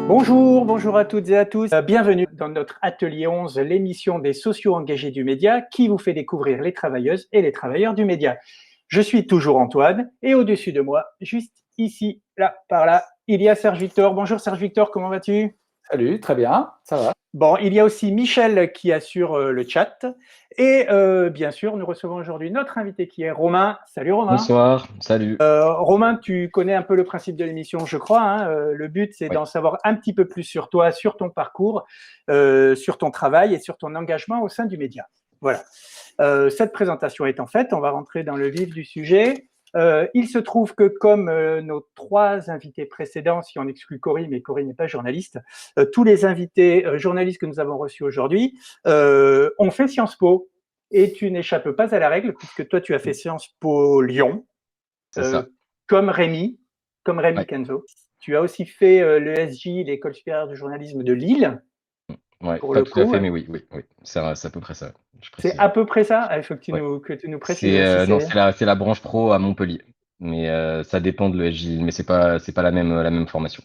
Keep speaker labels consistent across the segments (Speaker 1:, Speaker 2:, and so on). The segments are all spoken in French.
Speaker 1: Bonjour à toutes et à tous. Bienvenue dans notre atelier 11, l'émission des sociaux engagés du média qui vous fait découvrir les travailleuses et les travailleurs du média. Je suis toujours Antoine et au-dessus de moi, juste ici, là, par là, il y a Serge Victor. Bonjour Serge Victor, comment vas-tu?
Speaker 2: Salut, très bien, ça va.
Speaker 1: Bon, il y a aussi Michel qui assure le chat. Et bien sûr, nous recevons aujourd'hui notre invité qui est Romain. Salut Romain.
Speaker 3: Bonsoir, salut.
Speaker 1: Romain, tu connais un peu le principe de l'émission, je crois. Hein. Le but, c'est
Speaker 3: Oui.
Speaker 1: d'en savoir un petit peu plus sur toi, sur ton parcours, sur ton travail et sur ton engagement au sein du média. Voilà. Cette présentation étant faite, on va rentrer dans le vif du sujet. Il se trouve que comme nos trois invités précédents, si on exclut Corinne, mais Corinne n'est pas journaliste, tous les invités journalistes que nous avons reçus aujourd'hui ont fait Sciences Po. Et tu n'échappes pas à la règle, puisque toi, tu as fait Sciences Po Lyon.
Speaker 3: C'est ça.
Speaker 1: Comme Rémi
Speaker 3: Ouais.
Speaker 1: Kenzo. Tu as aussi fait l'ESJ, l'École supérieure du journalisme de Lille.
Speaker 3: Ouais,
Speaker 1: Pour
Speaker 3: pas
Speaker 1: le
Speaker 3: tout à
Speaker 1: coup,
Speaker 3: fait, mais oui. C'est à peu près ça. Je
Speaker 1: c'est
Speaker 3: précise.
Speaker 1: à peu près ça. Il faut
Speaker 3: Ouais.
Speaker 1: que tu nous précises si
Speaker 3: Non,
Speaker 1: c'est.
Speaker 3: c'est la branche pro à Montpellier, mais ça dépend de l'ESJ, mais c'est pas la même formation.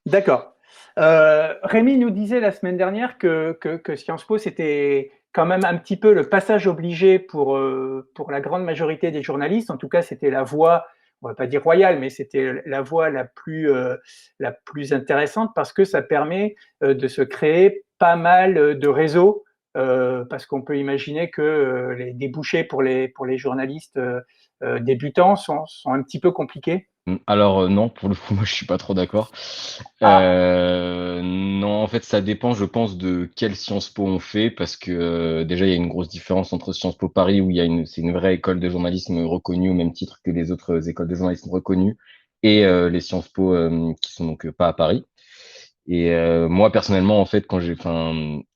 Speaker 1: D'accord. Rémi nous disait la semaine dernière que Sciences Po, c'était quand même un petit peu le passage obligé pour la grande majorité des journalistes. En tout cas, c'était la voie, on va pas dire royale, mais c'était la voie la plus intéressante parce que ça permet de se créer pas mal de réseaux, parce qu'on peut imaginer que les débouchés pour les journalistes débutants sont un petit peu compliqués.
Speaker 3: Alors non, pour le coup, moi je suis pas trop d'accord.
Speaker 1: Ah,
Speaker 3: Non, en fait, ça dépend, je pense, de quelle Sciences Po on fait, parce que déjà il y a une grosse différence entre Sciences Po Paris où c'est une vraie école de journalisme reconnue au même titre que les autres écoles de journalisme reconnues, et les Sciences Po qui sont donc pas à Paris. Et moi personnellement, en fait,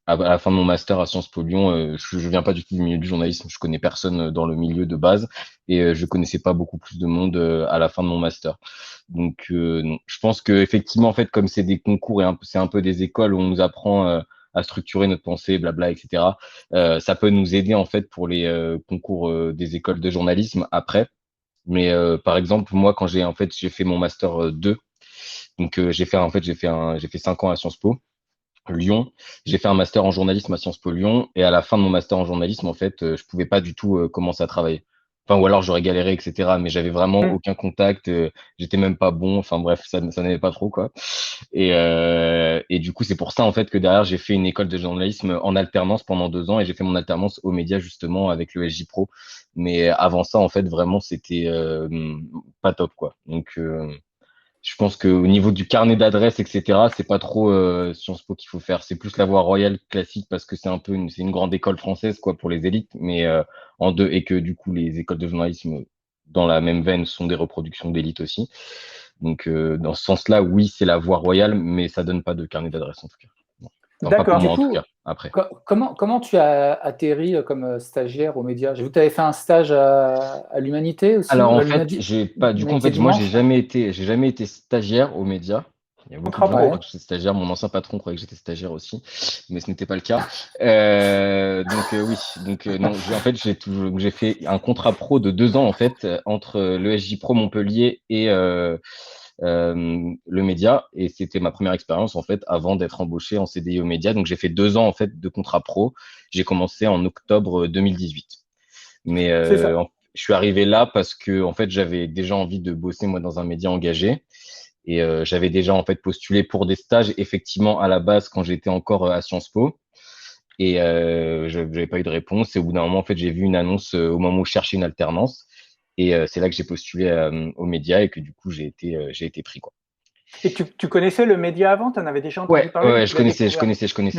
Speaker 3: à la fin de mon master à Sciences Po Lyon, je viens pas du tout du milieu du journalisme, je connais personne dans le milieu de base, et je connaissais pas beaucoup plus de monde à la fin de mon master. Donc non. Je pense que effectivement, en fait, comme c'est des concours et c'est un peu des écoles où on nous apprend à structurer notre pensée, blabla, etc. Ça peut nous aider en fait pour les concours des écoles de journalisme après. Mais par exemple, moi, quand j'ai fait mon master 2, donc j'ai fait 5 ans à Sciences Po Lyon. J'ai fait un master en journalisme à Sciences Po Lyon, et à la fin de mon master en journalisme, en fait, je pouvais pas du tout commencer à travailler. Enfin, ou alors j'aurais galéré, etc. Mais j'avais vraiment aucun contact, j'étais même pas bon. Enfin bref, ça n'allait pas trop quoi. Et du coup, c'est pour ça en fait que derrière j'ai fait une école de journalisme en alternance pendant 2 ans, et j'ai fait mon alternance aux médias justement avec le SJ Pro. Mais avant ça, en fait, vraiment, c'était pas top quoi. Donc je pense qu'au niveau du carnet d'adresses, etc., c'est pas trop Sciences Po qu'il faut faire. C'est plus la voie royale classique parce que c'est une grande école française quoi pour les élites, mais en deux, et que du coup les écoles de journalisme dans la même veine sont des reproductions d'élite aussi. Donc dans ce sens-là, oui, c'est la voie royale, mais ça donne pas de carnet d'adresses en tout cas. Non. Enfin, pas
Speaker 2: Et
Speaker 3: pour
Speaker 1: d'accord.
Speaker 2: du
Speaker 3: moi en tout
Speaker 2: coup,
Speaker 3: cas. Après.
Speaker 2: comment tu as atterri comme stagiaire aux médias? J'ai vu que tu avais fait un stage à l'Humanité aussi,
Speaker 3: Alors
Speaker 2: ou
Speaker 3: en
Speaker 2: à
Speaker 3: fait, j'ai pas du coup en
Speaker 2: l'Humanité
Speaker 3: fait moi
Speaker 2: Dimanche.
Speaker 3: j'ai jamais été stagiaire aux médias. Il y a beaucoup de
Speaker 1: Contrat
Speaker 3: gens qui
Speaker 2: Ouais.
Speaker 3: croient que j'étais stagiaire. Mon ancien patron croyait que j'étais stagiaire aussi, mais ce n'était pas le cas. Oui, non, en fait j'ai fait un contrat pro de 2 ans en fait entre l'ESJ Pro Montpellier et le média, et c'était ma première expérience en fait avant d'être embauché en CDI au média. Donc j'ai fait 2 ans en fait de contrat pro. J'ai commencé en octobre 2018. Mais
Speaker 1: C'est ça.
Speaker 3: je suis arrivé là parce que en fait j'avais déjà envie de bosser moi dans un média engagé, et j'avais déjà en fait postulé pour des stages effectivement à la base quand j'étais encore à Sciences Po, et j'avais pas eu de réponse, et au bout d'un moment en fait j'ai vu une annonce au moment où je cherchais une alternance, et c'est là que j'ai postulé aux médias, et que du coup j'ai été pris quoi.
Speaker 1: Et tu connaissais le média avant? Tu en avais déjà entendu parler ou
Speaker 3: Ouais,
Speaker 1: tu l'as découvert?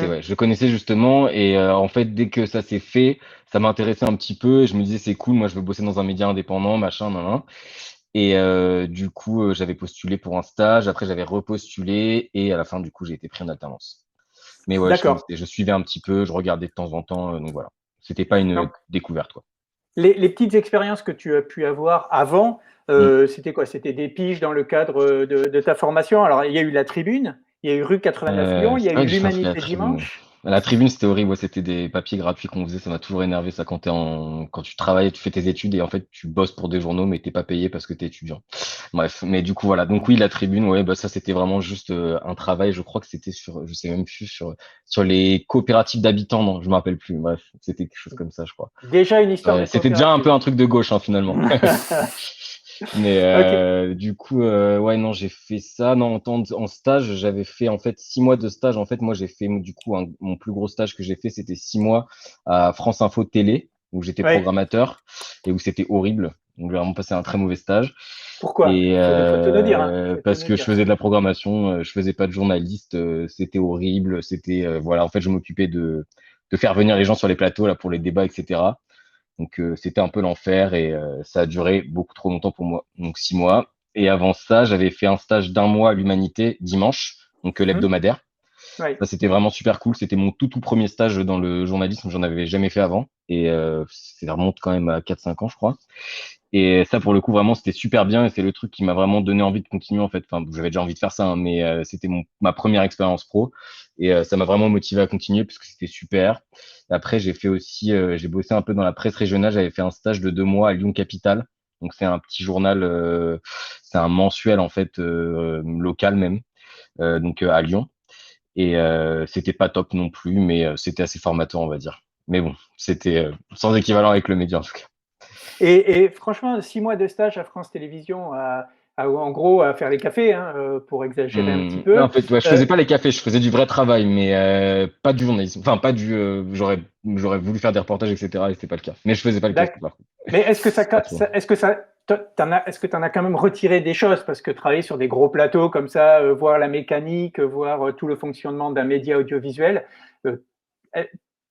Speaker 3: ouais, je connaissais justement, et en fait, dès que ça s'est fait, ça m'intéressait un petit peu, et je me disais, c'est cool, moi, je veux bosser dans un média indépendant, machin, nan, nan. Et du coup, j'avais postulé pour un stage, après, j'avais repostulé, et à la fin, du coup, j'ai été pris en alternance. Mais ouais,
Speaker 1: D'accord.
Speaker 3: je suivais un petit peu, je regardais de temps en temps, donc voilà. C'était pas une
Speaker 1: Donc,
Speaker 3: découverte, quoi.
Speaker 1: les petites expériences que tu as pu avoir avant,
Speaker 3: Mm.
Speaker 1: c'était quoi? C'était des piges dans le cadre de ta formation. Alors, il y a eu la Tribune, il y a eu Rue 89 Lyon, il y
Speaker 3: C'est
Speaker 1: a
Speaker 3: vrai
Speaker 1: eu
Speaker 3: que j'ai fait un truc à la
Speaker 1: l'Humanité
Speaker 3: tribune.
Speaker 1: Dimanche.
Speaker 3: La tribune, c'était horrible. Ouais, c'était des papiers gratuits qu'on faisait. Ça m'a toujours énervé, ça, quand tu travailles, tu fais tes études et en fait, tu bosses pour des journaux, mais t'es pas payé parce que t'es étudiant. Bref. Mais du coup, voilà. Donc oui, la tribune, ouais, bah, ça, c'était vraiment juste un travail. Je crois que c'était je sais même plus, sur les coopératives d'habitants. Non, je me rappelle plus. Bref, c'était quelque chose comme ça, je crois.
Speaker 1: Déjà une histoire de
Speaker 3: Ouais, c'était déjà un peu
Speaker 1: coopérative.
Speaker 3: un truc de gauche, hein, finalement. Mais
Speaker 1: Ok.
Speaker 3: du coup, ouais, non, j'ai fait ça. Non, en stage, j'avais fait en fait 6 mois de stage. En fait, moi, j'ai fait du coup mon plus gros stage que j'ai fait, c'était 6 mois à France Info Télé, où j'étais
Speaker 1: Ouais.
Speaker 3: programmateur et où c'était horrible. Donc, j'ai vraiment passé un très mauvais stage.
Speaker 1: Pourquoi?
Speaker 3: Et
Speaker 1: Faut te le dire, hein. Faut te
Speaker 3: parce
Speaker 1: le
Speaker 3: que je
Speaker 1: dire.
Speaker 3: faisais de la programmation, je faisais pas de journaliste, c'était horrible. C'était voilà, en fait, je m'occupais de faire venir les gens sur les plateaux là pour les débats, etc. Donc c'était un peu l'enfer et ça a duré beaucoup trop longtemps pour moi, donc 6 mois. Et avant ça, j'avais fait un stage d'1 mois à l'Humanité dimanche, donc
Speaker 1: Mhm.
Speaker 3: l'hebdomadaire.
Speaker 1: Ouais.
Speaker 3: Ça c'était vraiment super cool. C'était mon tout premier stage dans le journalisme, j'en avais jamais fait avant et ça remonte quand même à 4-5 ans, je crois. Et ça, pour le coup, vraiment, c'était super bien et c'est le truc qui m'a vraiment donné envie de continuer, en fait. Enfin, j'avais déjà envie de faire ça, hein, mais c'était ma première expérience pro et ça m'a vraiment motivé à continuer parce que c'était super. Après, j'ai fait aussi, j'ai bossé un peu dans la presse régionale. J'avais fait un stage de 2 mois à Lyon Capitale. Donc, c'est un petit journal, c'est un mensuel, en fait, local même, donc à Lyon. Et c'était pas top non plus, mais c'était assez formateur, on va dire. Mais bon, c'était sans équivalent avec le média, en tout cas.
Speaker 1: Et franchement, 6 mois de stage à France Télévisions, en gros, à faire les cafés, hein, pour exagérer un petit
Speaker 3: Non,
Speaker 1: peu.
Speaker 3: en fait, ouais, je
Speaker 1: Euh,
Speaker 3: faisais pas les cafés, je faisais du vrai travail, mais pas du journalisme. Enfin, pas du. J'aurais voulu faire des reportages, etc. Et c'était pas le cas. Mais je faisais pas le café,
Speaker 1: d'ac-
Speaker 3: par contre.
Speaker 1: mais est-ce que
Speaker 3: Pas trop.
Speaker 1: est-ce que t'en as quand même retiré des choses? Parce que travailler sur des gros plateaux comme ça, voir la mécanique, voir tout le fonctionnement d'un média audiovisuel, euh,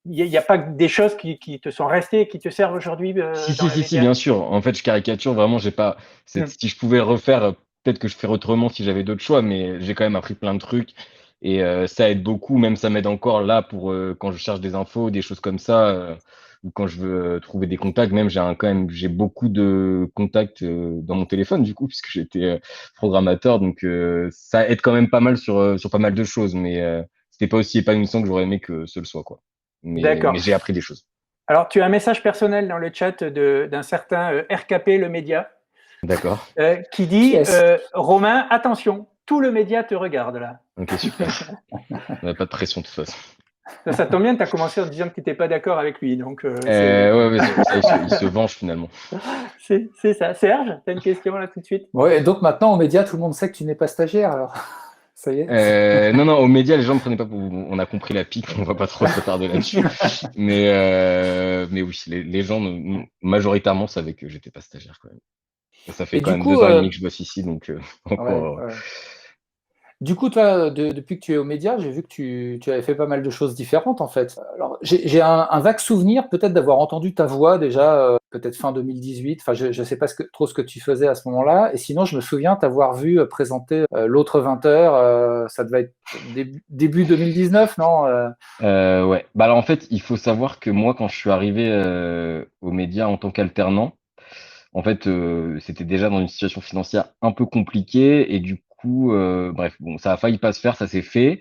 Speaker 1: il n'y a pas que des choses qui te sont restées, qui te servent aujourd'hui
Speaker 3: Si,
Speaker 1: dans
Speaker 3: si,
Speaker 1: les
Speaker 3: si, si,
Speaker 1: médias?
Speaker 3: bien sûr. En fait, je caricature vraiment. J'ai pas.
Speaker 1: Hmm.
Speaker 3: Si je pouvais le refaire, peut-être que je ferais autrement si j'avais d'autres choix. Mais j'ai quand même appris plein de trucs et ça aide beaucoup. Même ça m'aide encore là pour quand je cherche des infos, des choses comme ça, ou quand je veux trouver des contacts. Même quand même j'ai beaucoup de contacts dans mon téléphone du coup puisque j'étais programmateur. Donc ça aide quand même pas mal sur pas mal de choses. Mais c'était pas aussi épanouissant que j'aurais aimé que ce le soit quoi. Mais
Speaker 1: D'accord.
Speaker 3: j'ai appris des choses.
Speaker 1: Alors, tu as un message personnel dans le chat d'un certain RKP, le média,
Speaker 3: D'accord.
Speaker 1: qui
Speaker 2: Qui
Speaker 1: dit
Speaker 2: est-ce?
Speaker 1: Romain, attention, tout le média te regarde là.
Speaker 3: Ok, super. On n'a pas de pression de toute façon.
Speaker 1: Ça tombe bien, tu as commencé en disant que tu n'étais pas d'accord avec lui. Donc,
Speaker 3: Ouais, ouais, c'est pour ça il se venge finalement.
Speaker 1: c'est ça. Serge, tu as une question là tout de suite?
Speaker 2: Ouais, et donc maintenant, aux médias, tout le monde sait que tu n'es pas stagiaire, alors. Ça y est.
Speaker 3: Non, non, aux médias, les gens me prenaient pas pour. On a compris la pique, on va pas trop s'attarder là-dessus. Mais oui, les gens majoritairement savaient que j'étais pas stagiaire quand même. Et ça fait
Speaker 2: Et
Speaker 3: quand
Speaker 2: du
Speaker 3: même
Speaker 2: coup,
Speaker 3: 2 ans et demi que je bosse ici, donc
Speaker 2: ouais,
Speaker 3: encore.
Speaker 2: ouais. Du coup, toi, depuis que tu es aux médias, j'ai vu que tu avais fait pas mal de choses différentes, en fait. Alors, j'ai un vague souvenir, peut-être, d'avoir entendu ta voix déjà, peut-être fin 2018. Enfin, je ne sais pas trop ce que tu faisais à ce moment-là. Et sinon, je me souviens t'avoir vu présenter l'autre 20 heures. Ça devait être début 2019, non?
Speaker 3: Ouais. Bah alors en fait, il faut savoir que moi, quand je suis arrivé aux médias en tant qu'alternant, en fait, c'était déjà dans une situation financière un peu compliquée et du coup, bref, bon, ça a failli pas se faire, ça s'est fait.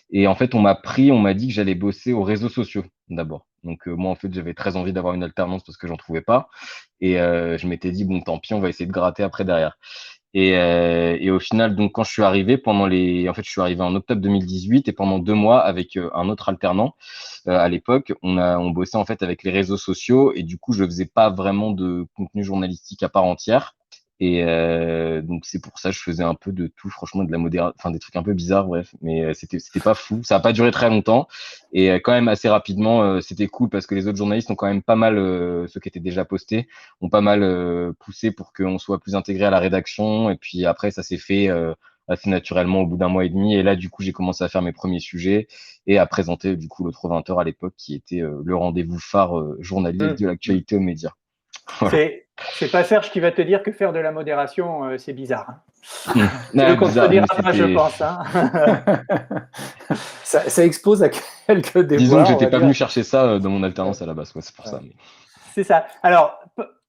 Speaker 3: Et en fait, on m'a dit que j'allais bosser aux réseaux sociaux d'abord. Donc moi, en fait, j'avais très envie d'avoir une alternance parce que j'en trouvais pas. Et je m'étais dit, bon, tant pis, on va essayer de gratter après derrière. Et au final, donc quand je suis arrivé, en fait, je suis arrivé en octobre 2018 et pendant 2 mois avec un autre alternant à l'époque, on bossait en fait avec les réseaux sociaux et du coup, je faisais pas vraiment de contenu journalistique à part entière. Et donc c'est pour ça que je faisais un peu de tout, franchement, de la modération, enfin des trucs un peu bizarres, bref. Mais c'était pas fou, ça a pas duré très longtemps et quand même assez rapidement, c'était cool parce que les autres journalistes ont quand même pas mal, ceux qui étaient déjà postés, ont pas mal poussé pour qu'on soit plus intégré à la rédaction et puis après ça s'est fait assez naturellement au bout d'un mois et demi et là du coup j'ai commencé à faire mes premiers sujets et à présenter du coup l'autre 20 heures à l'époque qui était le rendez-vous phare journalier
Speaker 1: Hmm.
Speaker 3: de l'actualité aux médias. Voilà.
Speaker 1: C'est pas Serge qui va te dire que faire de la modération, c'est bizarre, hein. Tu le
Speaker 3: Ah, bizarre, mais
Speaker 1: contrediras pas, je
Speaker 3: c'était.
Speaker 1: pense, hein.
Speaker 2: Ça expose à quelques
Speaker 3: Disons que
Speaker 2: déboires, on
Speaker 3: j'étais
Speaker 2: va
Speaker 3: pas
Speaker 2: dire.
Speaker 3: venu chercher ça dans mon
Speaker 2: Ouais,
Speaker 3: alternance à la base, quoi, c'est pour ça.
Speaker 2: ouais.
Speaker 1: C'est ça. Alors,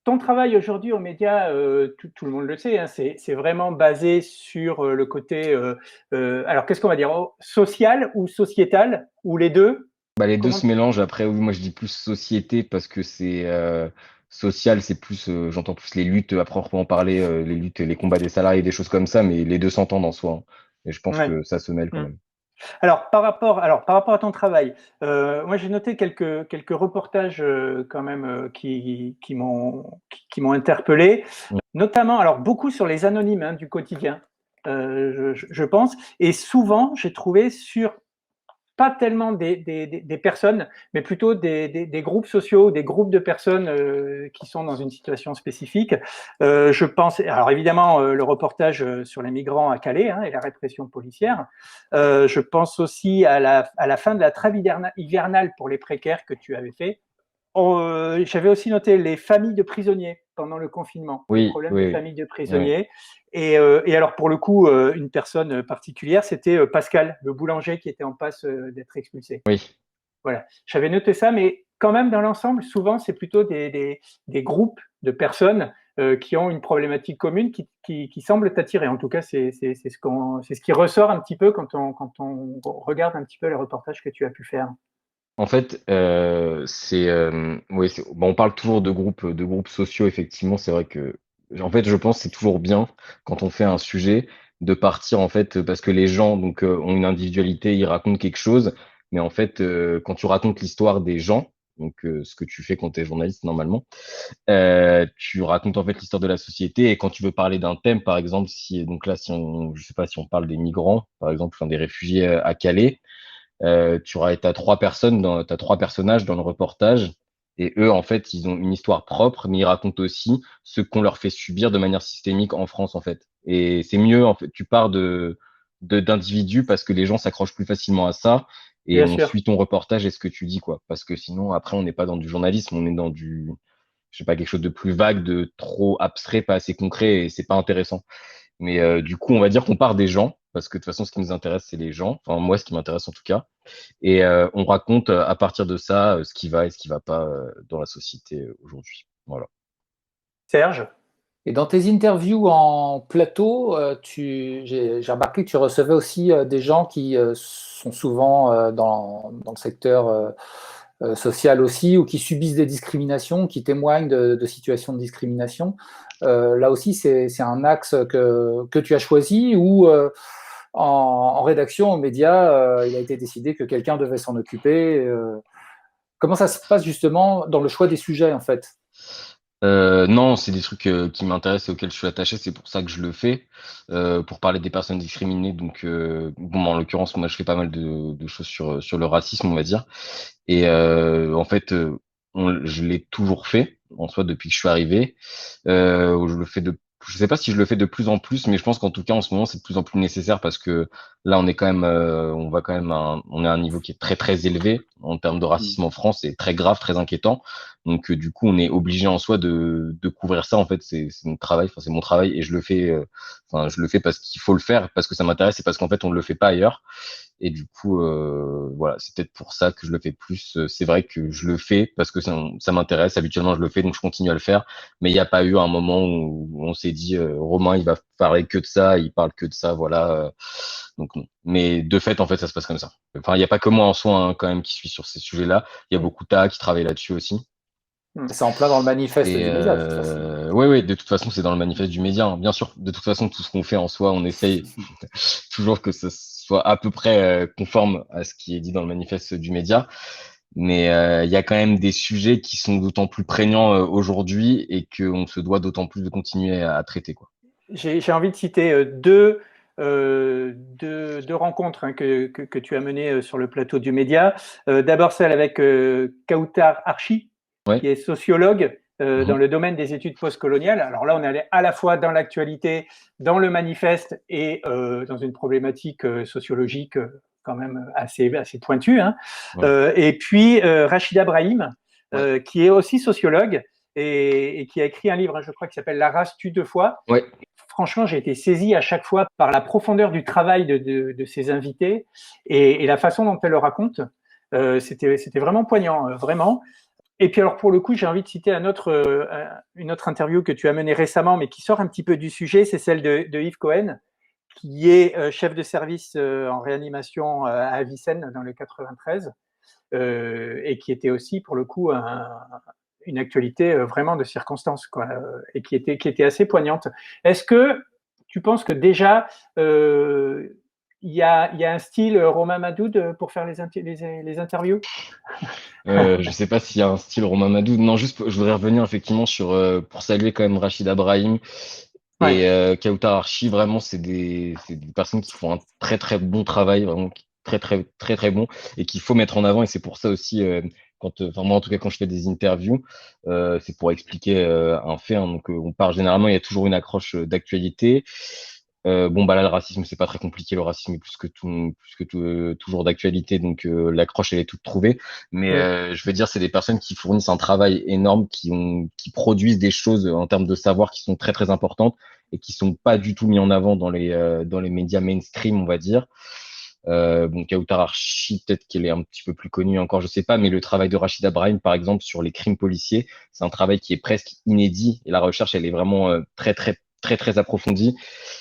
Speaker 1: ton travail aujourd'hui aux médias, tout le monde le sait, hein, c'est vraiment basé sur le côté, alors qu'est-ce qu'on va dire, social ou sociétal, ou les deux?
Speaker 3: Bah, les deux
Speaker 1: Comment
Speaker 3: se mélangent. Après, oui, moi je dis plus société parce que c'est social, c'est plus, j'entends plus les luttes à proprement parler, les luttes, les combats des salariés, des choses comme ça, mais les deux s'entendent en soi, hein. Et je pense
Speaker 1: Ouais.
Speaker 3: que ça se mêle quand
Speaker 1: Mmh.
Speaker 3: même.
Speaker 1: Alors par rapport à ton travail, moi j'ai noté quelques reportages, quand même, qui m'ont interpellé,
Speaker 3: Mm.
Speaker 1: notamment alors beaucoup sur les anonymes, hein, du quotidien, je pense, et souvent j'ai trouvé sur pas tellement des personnes, mais plutôt des groupes sociaux, des groupes de personnes, qui sont dans une situation spécifique. Je pense, alors évidemment, le reportage, sur les migrants à Calais, hein, et la répression policière. Je pense aussi à la fin de la trêve hivernale pour les précaires que tu avais fait. J'avais aussi noté les familles de prisonniers pendant le confinement, les
Speaker 3: Oui,
Speaker 1: problèmes des
Speaker 3: oui,
Speaker 1: familles de
Speaker 3: oui. Ouais.
Speaker 1: prisonniers. Et alors pour le coup, une personne particulière, c'était Pascal, le boulanger qui était en passe d'être expulsé.
Speaker 3: Oui.
Speaker 1: Voilà, j'avais noté ça, mais quand même dans l'ensemble, souvent c'est plutôt des groupes de personnes qui ont une problématique commune qui semblent t'attirer. En tout cas, c'est ce qui ressort un petit peu quand on regarde un petit peu les reportages que tu as pu faire.
Speaker 3: En fait, oui, bon, on parle toujours de groupes sociaux, effectivement. C'est vrai que, en fait, je pense que c'est toujours bien quand on fait un sujet de partir, en fait, parce que les gens donc ont une individualité, ils racontent quelque chose, mais en fait, quand tu racontes l'histoire des gens, donc ce que tu fais quand tu es journaliste normalement, tu racontes en fait l'histoire de la société et quand tu veux parler d'un thème, par exemple, si donc là, si on, je sais pas si on parle des migrants, par exemple, enfin, des réfugiés à Calais. T'as trois personnes t'as trois personnages dans le reportage. Et eux, en fait, ils ont une histoire propre, mais ils racontent aussi ce qu'on leur fait subir de manière systémique en France, en fait. Et c'est mieux, en fait, tu pars d'individus parce que les gens s'accrochent plus facilement à ça et
Speaker 1: Bien
Speaker 3: on
Speaker 1: sûr,
Speaker 3: suit ton reportage et ce que tu dis, quoi. Parce que sinon, après, on n'est pas dans du journalisme, on est dans je sais pas, quelque chose de plus vague, de trop abstrait, pas assez concret et c'est pas intéressant. Mais du coup, on va dire qu'on part des gens, parce que de toute façon, ce qui nous intéresse, c'est les gens. Enfin, moi, ce qui m'intéresse en tout cas. Et on raconte à partir de ça ce qui va et ce qui va pas dans la société aujourd'hui. Voilà.
Speaker 1: Serge.
Speaker 2: Et dans tes interviews en plateau, j'ai remarqué que tu recevais aussi des gens qui sont souvent dans le secteur social aussi, ou qui subissent des discriminations, qui témoignent de situations de discrimination. Là aussi, c'est un axe que tu as choisi, ou en rédaction, aux médias, il a été décidé que quelqu'un devait s'en occuper. Comment ça se passe justement dans le choix des sujets, en fait?
Speaker 3: Non, c'est des trucs qui m'intéressent et auxquels je suis attaché, c'est pour ça que je le fais, pour parler des personnes discriminées. Donc, bon, en l'occurrence, moi, je fais pas mal de choses sur le racisme, on va dire. Et en fait, je l'ai toujours fait, en soi, depuis que je suis arrivé. Je le fais je sais pas si je le fais de plus en plus, mais je pense qu'en tout cas, en ce moment, c'est de plus en plus nécessaire parce que là, on est quand même, on va quand même, on est à un niveau qui est très très élevé en termes de racisme en France, c'est très grave, très inquiétant. Donc, du coup, on est obligé en soi de couvrir ça. En fait, c'est notre travail, enfin, c'est mon travail et je le fais, enfin, je le fais parce qu'il faut le faire, parce que ça m'intéresse et parce qu'en fait, on ne le fait pas ailleurs. Et du coup, voilà, c'est peut-être pour ça que je le fais plus. C'est vrai que je le fais parce que ça m'intéresse. Habituellement, je le fais, donc je continue à le faire. Mais il n'y a pas eu un moment où on s'est dit, Romain, il va parler que de ça, il parle que de ça, voilà. Donc non. Mais de fait, en fait, ça se passe comme ça. Enfin, il n'y a pas que moi en soi, hein, quand même, qui suis sur ces sujets-là. Il y a beaucoup d'A qui travaillent là-dessus aussi.
Speaker 2: C'est en plein dans le manifeste
Speaker 3: Et
Speaker 2: du média, de toute façon.
Speaker 3: ouais, ouais, de toute façon, c'est dans le manifeste du média, hein. Bien sûr, de toute façon, tout ce qu'on fait en soi, on essaye toujours que ce soit à peu près conforme à ce qui est dit dans le manifeste du média. Mais il y a quand même des sujets qui sont d'autant plus prégnants aujourd'hui et qu'on se doit d'autant plus de continuer à traiter, quoi.
Speaker 1: J'ai envie de citer deux rencontres, hein, que tu as menées sur le plateau du Média. D'abord celle avec Kautar Archi,
Speaker 3: Ouais.
Speaker 1: qui est sociologue dans
Speaker 3: Mhm.
Speaker 1: le domaine des études postcoloniales. Alors là, on allait à la fois dans l'actualité, dans le manifeste et dans une problématique sociologique quand même assez pointue, hein.
Speaker 3: Ouais.
Speaker 1: Et puis Rachida Brahim,
Speaker 3: Ouais.
Speaker 1: qui est aussi sociologue et qui a écrit un livre, hein, je crois, qui s'appelle La race tue deux fois.
Speaker 3: Ouais.
Speaker 1: Franchement, j'ai été saisi à chaque fois par la profondeur du travail de ces invités et la façon dont elle le raconte. C'était vraiment poignant, vraiment. Et puis alors pour le coup, j'ai envie de citer une autre interview que tu as menée récemment, mais qui sort un petit peu du sujet, c'est celle de Yves Cohen, qui est chef de service en réanimation à Avicenne dans le 93. et qui était aussi pour le coup une actualité vraiment de circonstance, quoi, et qui était assez poignante. Est-ce que tu penses que déjà il y a un style Romain Madoud pour faire les interviews?
Speaker 3: Je sais pas s'il y a un style Romain Madou. Non, juste, je voudrais revenir effectivement sur, pour saluer quand même Rachida Brahim
Speaker 1: Ouais.
Speaker 3: et Kautar Archi. Vraiment, c'est des personnes qui font un très très bon travail, vraiment très très très très bon, et qu'il faut mettre en avant. Et c'est pour ça aussi, enfin moi en tout cas quand je fais des interviews, c'est pour expliquer un fait, hein. Donc on part généralement, il y a toujours une accroche d'actualité. Bon bah là le racisme c'est pas très compliqué, le racisme est plus que tout, toujours d'actualité, donc l'accroche elle est toute trouvée. Mais
Speaker 1: Oui.
Speaker 3: je veux dire c'est des personnes qui fournissent un travail énorme, qui produisent des choses en termes de savoir qui sont très très importantes et qui sont pas du tout mis en avant dans les médias mainstream, on va dire. Bon, Kautar Archi, peut-être qu'elle est un petit peu plus connue encore, je sais pas, mais le travail de Rachida Brahim, par exemple, sur les crimes policiers, c'est un travail qui est presque inédit, et la recherche, elle est vraiment très, très, très, très approfondie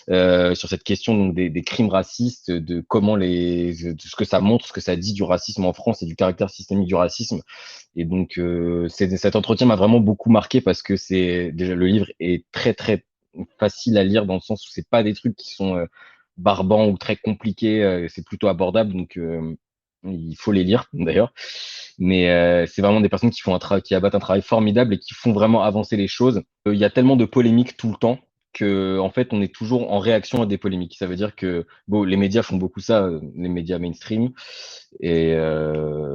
Speaker 3: sur cette question donc, des crimes racistes, de de ce que ça montre, ce que ça dit du racisme en France et du caractère systémique du racisme. Et donc, cet entretien m'a vraiment beaucoup marqué parce que déjà le livre est très, très facile à lire dans le sens où c'est pas des trucs qui sont barbants ou très compliqués, c'est plutôt abordable, donc il faut les lire d'ailleurs. Mais c'est vraiment des personnes qui abattent un travail formidable et qui font vraiment avancer les choses. Il y a tellement de polémiques tout le temps que en fait on est toujours en réaction à des polémiques. Ça veut dire que bon, les médias font beaucoup ça, les médias mainstream. Et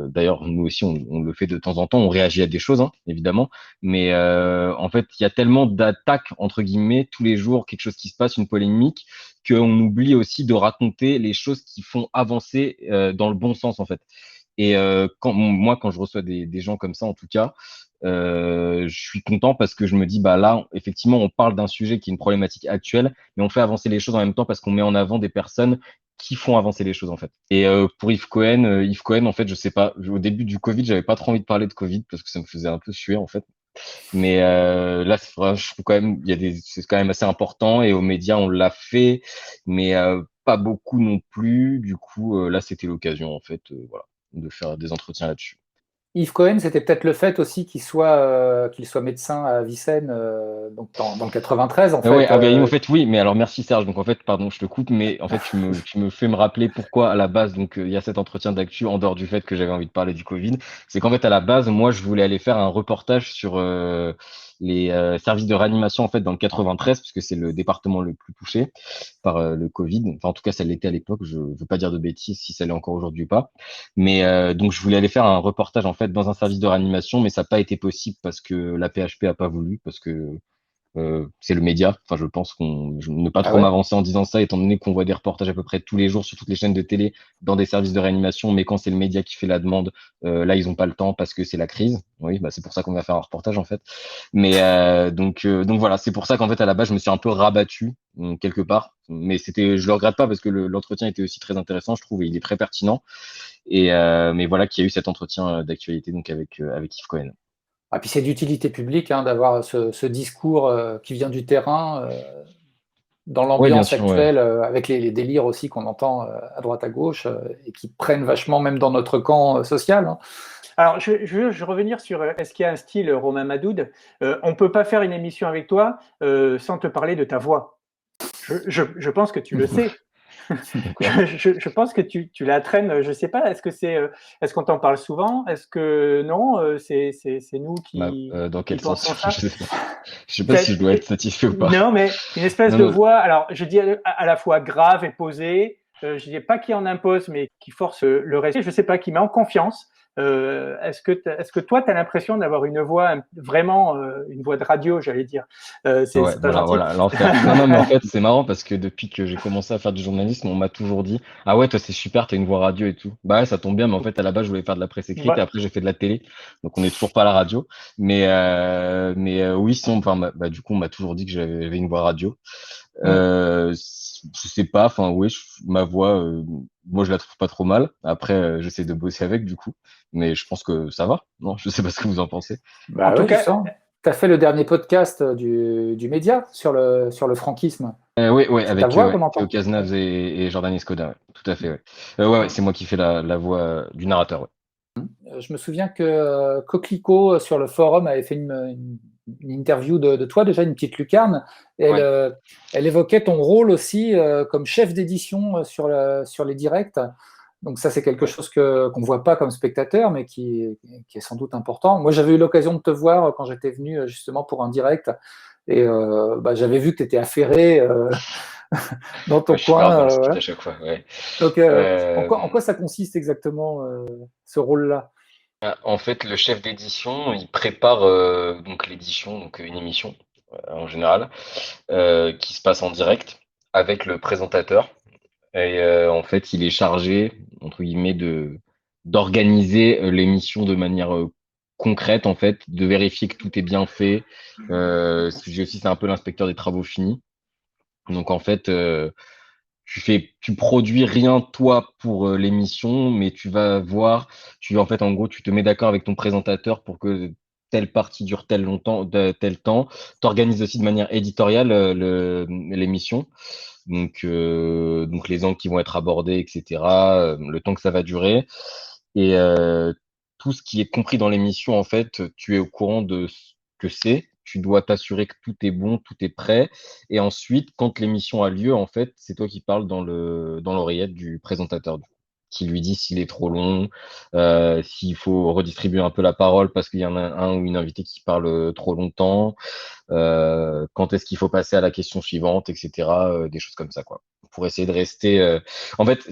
Speaker 3: d'ailleurs, nous aussi, on le fait de temps en temps. On réagit à des choses, hein, évidemment. Mais en fait, il y a tellement d'attaques, entre guillemets, tous les jours, quelque chose qui se passe, une polémique, qu'on oublie aussi de raconter les choses qui font avancer dans le bon sens, en fait. Et moi, quand je reçois des gens comme ça, en tout cas, je suis content parce que je me dis, bah là, effectivement, on parle d'un sujet qui est une problématique actuelle, mais on fait avancer les choses en même temps parce qu'on met en avant des personnes qui font avancer les choses, en fait. Et pour Yves Cohen, en fait, je sais pas, au début du Covid, j'avais pas trop envie de parler de Covid parce que ça me faisait un peu suer, en fait. Mais là, c'est vrai, je trouve quand même, c'est quand même assez important et aux médias, on l'a fait, mais pas beaucoup non plus. Du coup, là, c'était l'occasion, en fait, voilà, de faire des entretiens là-dessus.
Speaker 2: Yves Cohen, c'était peut-être le fait aussi qu'il soit médecin à Vicenne, donc dans le 93 en
Speaker 3: Ouais,
Speaker 2: fait.
Speaker 3: ah ben, en fait, oui, mais alors merci Serge. Donc en fait, pardon, je te coupe, mais en fait, tu me fais me rappeler pourquoi à la base, donc il y a cet entretien d'actu en dehors du fait que j'avais envie de parler du Covid. C'est qu'en fait, à la base, moi, je voulais aller faire un reportage sur les services de réanimation en fait dans le 93, puisque c'est le département le plus touché par le Covid. Enfin, en tout cas, ça l'était à l'époque. Je veux pas dire de bêtises si ça l'est encore aujourd'hui ou pas. Mais donc, je voulais aller faire un reportage en fait dans un service de réanimation, mais ça n'a pas été possible parce que la PHP a pas voulu, parce que c'est le média. Enfin, je pense ne pas
Speaker 2: Ah
Speaker 3: trop
Speaker 2: ouais.
Speaker 3: m'avancer en disant ça, étant donné qu'on voit des reportages à peu près tous les jours sur toutes les chaînes de télé dans des services de réanimation, mais quand c'est le média qui fait la demande, là, ils ont pas le temps parce que c'est la crise. Oui, bah, c'est pour ça qu'on va faire un reportage, en fait. Mais donc voilà, c'est pour ça qu'en fait, à la base, je me suis un peu rabattu quelque part. Mais je le regrette pas parce que l'entretien était aussi très intéressant, je trouve, et il est très pertinent. Et mais voilà, qu'il y a eu cet entretien d'actualité donc avec Yves Cohen.
Speaker 2: Et puis c'est d'utilité publique hein, d'avoir ce discours qui vient du terrain dans
Speaker 3: Oui, bien
Speaker 2: l'ambiance
Speaker 3: sûr, ouais.
Speaker 2: actuelle, avec les délires aussi qu'on entend à droite à gauche et qui prennent vachement même dans notre camp social. Hein.
Speaker 1: Alors, je veux revenir sur est-ce qu'il y a un style Romain Madoud. On ne peut pas faire une émission avec toi sans te parler de ta voix. Je pense que tu le sais.
Speaker 3: D'accord.
Speaker 1: Je pense que tu la traînes, je ne sais pas, est-ce qu'on t'en parle souvent? Est-ce que non, c'est nous
Speaker 3: Dans
Speaker 1: qui
Speaker 3: quel
Speaker 1: pensons
Speaker 3: sens?
Speaker 1: ça?
Speaker 3: Je sais pas. Je sais pas si je dois être satisfait ou pas.
Speaker 1: Non, mais une espèce
Speaker 3: Non,
Speaker 1: de
Speaker 3: non.
Speaker 1: voix, alors je dis à la fois grave et posée, je dis pas qui en impose, mais qui force le respect, je sais pas, qui met en confiance. Est-ce que toi, tu as l'impression d'avoir une voix vraiment, une voix de radio, j'allais dire.
Speaker 3: Ouais,
Speaker 1: C'est pas
Speaker 3: voilà,
Speaker 1: gentil.
Speaker 3: voilà, l'enfer. Non, non, mais en fait, c'est marrant parce que depuis que j'ai commencé à faire du journalisme, on m'a toujours dit, ah ouais, toi, c'est super, t'as une voix radio et tout. Bah ouais, ça tombe bien, mais en fait, à la base, je voulais faire de la presse écrite et
Speaker 1: Voilà.
Speaker 3: après, j'ai fait de la télé. Donc, on n'est toujours pas à la radio. Mais oui, sinon, enfin, du coup, on m'a toujours dit que j'avais une voix radio.
Speaker 1: Mm.
Speaker 3: Je sais pas, enfin, oui, ma voix, moi, je la trouve pas trop mal. Après, j'essaie de bosser avec, du coup. Mais je pense que ça va. Non, je sais pas ce que vous en pensez.
Speaker 1: En
Speaker 2: Bah
Speaker 1: tout
Speaker 2: ouais,
Speaker 1: cas,
Speaker 2: justement. Tu as fait le dernier podcast du média sur le franquisme.
Speaker 3: Oui, ouais,
Speaker 2: C'est ta
Speaker 3: avec
Speaker 2: voix qu'on
Speaker 3: ouais, Théo
Speaker 2: entend.
Speaker 3: Cazenave et Jordan Escoda, ouais, tout à fait, ouais. Ouais, ouais, c'est moi qui fais la voix du narrateur, ouais.
Speaker 2: Je me souviens que Coquelicot sur le forum avait fait une interview de toi, déjà une petite lucarne. Et
Speaker 3: Ouais.
Speaker 2: elle évoquait ton rôle aussi comme chef d'édition sur les directs. Donc ça, c'est quelque
Speaker 3: Ouais.
Speaker 2: chose qu'on ne voit pas comme spectateur, mais qui est sans doute important. Moi, j'avais eu l'occasion de te voir quand j'étais venu justement pour un direct. Et j'avais vu que tu étais affairé dans ton
Speaker 3: Ouais, je suis super dans
Speaker 2: coin.
Speaker 3: le speed
Speaker 2: Voilà.
Speaker 3: à chaque fois. Ouais.
Speaker 2: Donc,
Speaker 3: Euh,
Speaker 2: en quoi ça consiste exactement, ce rôle-là?
Speaker 3: En fait, le chef d'édition, il prépare donc l'édition, donc une émission en général, qui se passe en direct avec le présentateur. Et en fait, il est chargé, entre guillemets, de d'organiser l'émission de manière concrète, en fait, de vérifier que tout est bien fait. Ce que je dis aussi, c'est un peu l'inspecteur des travaux finis. Donc en fait, tu produis rien toi pour l'émission, mais tu en fait en gros, tu te mets d'accord avec ton présentateur pour que telle partie dure tel longtemps, de tel temps. T'organises aussi de manière éditoriale l'émission, donc les angles qui vont être abordés, etc. Le temps que ça va durer et tout ce qui est compris dans l'émission, en fait, tu es au courant de ce que c'est. Tu dois t'assurer que tout est bon, tout est prêt. Et ensuite, quand l'émission a lieu, en fait, c'est toi qui parles dans l'oreillette du présentateur, qui lui dit s'il est trop long, s'il faut redistribuer un peu la parole parce qu'il y en a un ou une invitée qui parle trop longtemps, quand est-ce qu'il faut passer à la question suivante, etc. Des choses comme ça, quoi. Pour essayer de rester. En fait,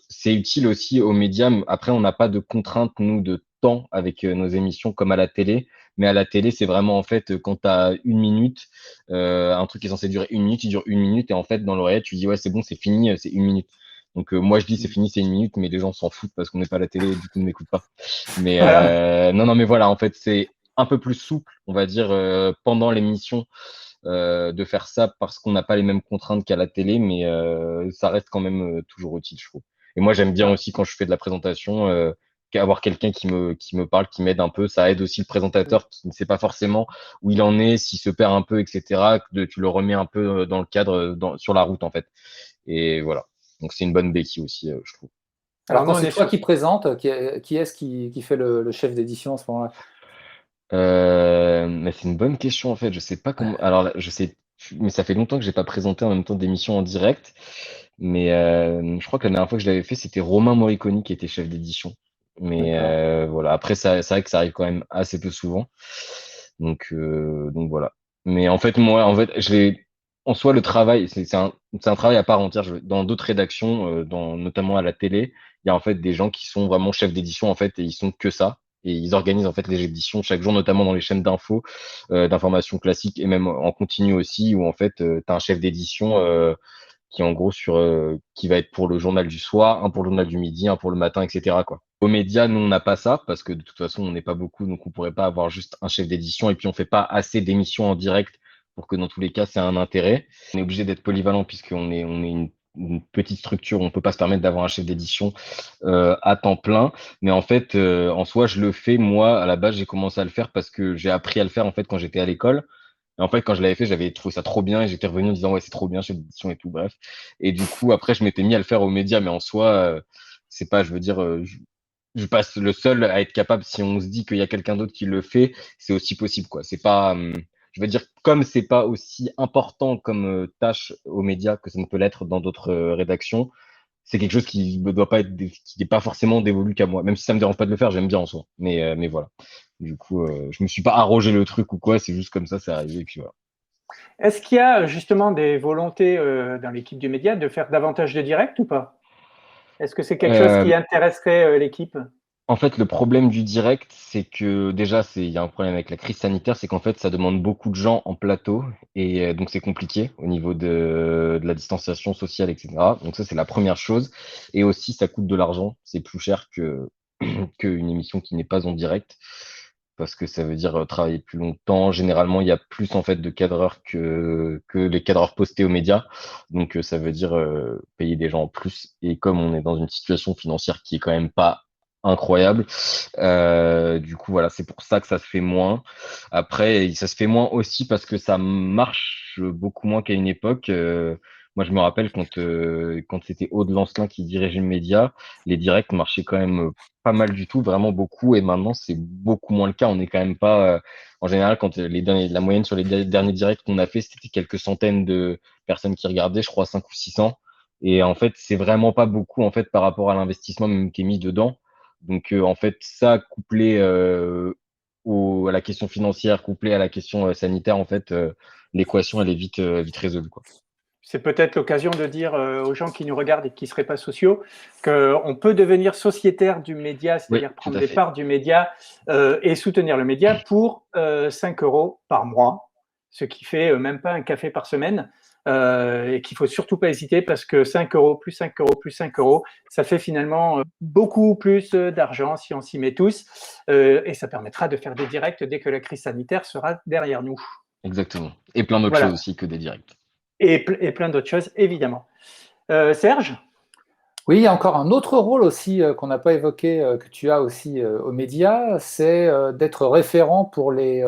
Speaker 3: c'est utile aussi aux médias. Après, on n'a pas de contraintes, nous, de temps avec nos émissions comme à la télé. Mais à la télé, c'est vraiment en fait quand tu as une minute, un truc qui est censé durer une minute, il dure une minute. Et en fait, dans l'oreillette, tu dis ouais, c'est bon, c'est fini, c'est une minute. Donc moi, je dis c'est fini, c'est une minute, mais les gens s'en foutent parce qu'on n'est pas à la télé et du coup, on n'écoute pas. Mais
Speaker 1: Voilà.
Speaker 3: non, non, mais voilà, en fait, c'est un peu plus souple, on va dire, pendant l'émission de faire ça parce qu'on n'a pas les mêmes contraintes qu'à la télé, mais ça reste quand même toujours utile, je trouve. Et moi, j'aime bien aussi quand je fais de la présentation, avoir quelqu'un qui me parle, qui m'aide un peu. Ça aide aussi le présentateur qui ne sait pas forcément où il en est, s'il se perd un peu, etc. Tu le remets un peu dans le cadre, sur la route, en fait. Et voilà. Donc, c'est une bonne béquille aussi, je trouve.
Speaker 2: Alors,
Speaker 1: Alors nous,
Speaker 2: quand
Speaker 1: on
Speaker 2: c'est
Speaker 1: est
Speaker 2: toi
Speaker 1: sur...
Speaker 2: qui présente, qui est-ce qui fait le chef d'édition à ce moment-là?
Speaker 3: Mais c'est une bonne question en fait. Je sais pas comment. Alors là, je sais, mais ça fait longtemps que j'ai pas présenté en même temps d'émission en direct. Mais je crois que la dernière fois que je l'avais fait, c'était Romain Moriconi qui était chef d'édition. Mais
Speaker 2: D'accord.
Speaker 3: voilà. Après, c'est vrai que ça arrive quand même assez peu souvent. Donc voilà. Mais en fait, moi, en fait, en soi, le travail, c'est un travail à part entière. Dans d'autres rédactions, notamment à la télé, il y a en fait des gens qui sont vraiment chefs d'édition en fait et ils sont que ça. Et ils organisent en fait les éditions chaque jour, notamment dans les chaînes d'infos, d'informations classiques et même en continu aussi, où en fait, tu as un chef d'édition qui est en gros qui va être pour le journal du soir, un pour le journal du midi, un pour le matin, etc., quoi. Aux médias, nous, on n'a pas ça parce que de toute façon, on n'est pas beaucoup, donc on pourrait pas avoir juste un chef d'édition et puis on fait pas assez d'émissions en direct pour que dans tous les cas, c'est un intérêt. On est obligé d'être polyvalent puisqu'on est une petite structure, on peut pas se permettre d'avoir un chef d'édition à temps plein. Mais en fait, en soi, je le fais. Moi, à la base, j'ai commencé à le faire parce que j'ai appris à le faire en fait quand j'étais à l'école. Et en fait, quand je l'avais fait, j'avais trouvé ça trop bien et j'étais revenu en disant ouais, c'est trop bien, chef d'édition et tout, bref. Et du coup, après, je m'étais mis à le faire aux médias, mais en soi, c'est pas, je veux dire, je passe le seul à être capable. Si on se dit qu'il y a quelqu'un d'autre qui le fait, c'est aussi possible, quoi. C'est pas, je veux dire, comme c'est pas aussi important comme tâche aux médias que ça ne peut l'être dans d'autres rédactions, c'est quelque chose qui ne doit pas être, qui n'est pas forcément dévolu qu'à moi. Même si ça me dérange pas de le faire, j'aime bien en soi. Mais voilà. Du coup, je me suis pas arrogé le truc ou quoi, c'est juste comme ça, c'est arrivé, et puis voilà.
Speaker 1: Est-ce qu'il y a justement des volontés dans l'équipe du média de faire davantage de directs ou pas? Est-ce que c'est quelque chose
Speaker 3: Euh,
Speaker 1: qui intéresserait l'équipe?
Speaker 3: En fait, le problème du direct, c'est que déjà, il y a un problème avec la crise sanitaire, c'est qu'en fait, ça demande beaucoup de gens en plateau et donc c'est compliqué au niveau de la distanciation sociale, etc. Donc ça, c'est la première chose. Et aussi, ça coûte de l'argent. C'est plus cher que qu'une émission qui n'est pas en direct parce que ça veut dire travailler plus longtemps. Généralement, il y a plus en fait de cadreurs que les cadreurs postés aux médias. Donc ça veut dire payer des gens en plus. Et comme on est dans une situation financière qui est quand même pas incroyable. Du coup, voilà, c'est pour ça que ça se fait moins. Après, ça se fait moins aussi parce que ça marche beaucoup moins qu'à une époque. Moi, je me rappelle quand c'était Aude Lancelin qui dirigeait le média, les directs marchaient quand même pas mal du tout, vraiment beaucoup. Et maintenant, c'est beaucoup moins le cas. On n'est quand même pas, en général, quand la moyenne sur les derniers directs qu'on a fait, c'était quelques centaines de personnes qui regardaient, je crois 5 ou 600. Et en fait, c'est vraiment pas beaucoup en fait par rapport à l'investissement même qui est mis dedans. Donc, en fait, ça couplé à la question financière, couplé à la question sanitaire, en fait, l'équation elle est vite résolue, quoi.
Speaker 1: C'est peut-être l'occasion de dire aux gens qui nous regardent et qui ne seraient pas sociaux qu'on peut devenir sociétaire du média,
Speaker 3: Oui,
Speaker 1: c'est-à-dire
Speaker 3: tout
Speaker 1: prendre
Speaker 3: à
Speaker 1: des
Speaker 3: fait.
Speaker 1: parts du média et soutenir le média pour 5 euros par mois, ce qui fait même pas un café par semaine. Et qu'il faut surtout pas hésiter parce que 5 euros plus 5 euros plus 5 euros, ça fait finalement beaucoup plus d'argent si on s'y met tous. Et ça permettra de faire des directs dès que la crise sanitaire sera derrière nous.
Speaker 3: Exactement. Et plein d'autres choses
Speaker 1: Voilà.
Speaker 3: aussi que des directs.
Speaker 1: Et plein d'autres choses, évidemment. Serge?
Speaker 2: Oui, il y a encore un autre rôle aussi qu'on n'a pas évoqué, que tu as aussi aux médias, c'est d'être référent pour les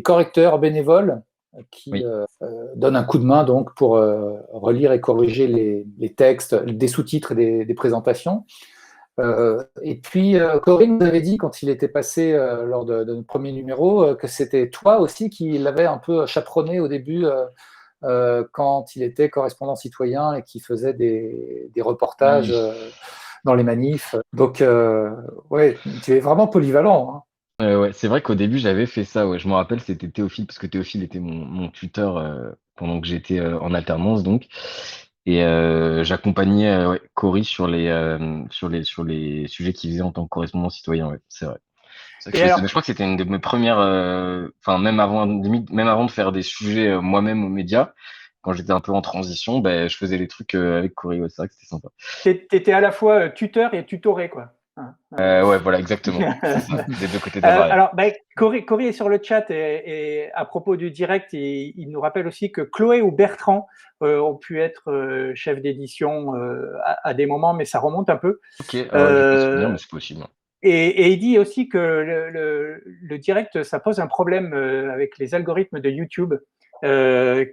Speaker 2: correcteurs bénévoles qui
Speaker 3: Oui.
Speaker 2: donnent un coup de main donc pour relire et corriger les textes, des sous-titres et des présentations. Et puis, Corinne nous avait dit, quand il était passé lors de notre premier numéro, que c'était toi aussi qui l'avais un peu chaperonné au début quand il était correspondant citoyen et qui faisait des reportages
Speaker 3: Oui.
Speaker 2: dans les manifs. Donc, ouais, tu es vraiment polyvalent, hein.
Speaker 3: Ouais, c'est vrai qu'au début, j'avais fait ça. Ouais. Je me rappelle, c'était Théophile, parce que Théophile était mon tuteur pendant que j'étais en alternance, donc. Et j'accompagnais ouais, Cory sur les sujets qu'il faisait en tant que correspondant citoyen. Ouais, c'est vrai. C'est vrai que
Speaker 1: Et alors,
Speaker 3: je crois que c'était une de mes premières, enfin même avant, limite, même avant de faire des sujets moi-même aux médias, quand j'étais un peu en transition, ben je faisais des trucs avec Cory. Ouais, c'est vrai que c'était sympa.
Speaker 1: tu étais à la fois tuteur et tutoré, quoi. Hein,
Speaker 3: Ouais, voilà, exactement. C'est ça, des deux côtés de la barrière.
Speaker 1: alors, Cory est sur le chat et à propos du direct, il nous rappelle aussi que Chloé ou Bertrand ont pu être chef d'édition à des moments, mais ça remonte un peu.
Speaker 3: Ok, ouais, j'ai pas souvenir, mais c'est possible.
Speaker 1: Et il dit aussi que le direct, ça pose un problème avec les algorithmes de YouTube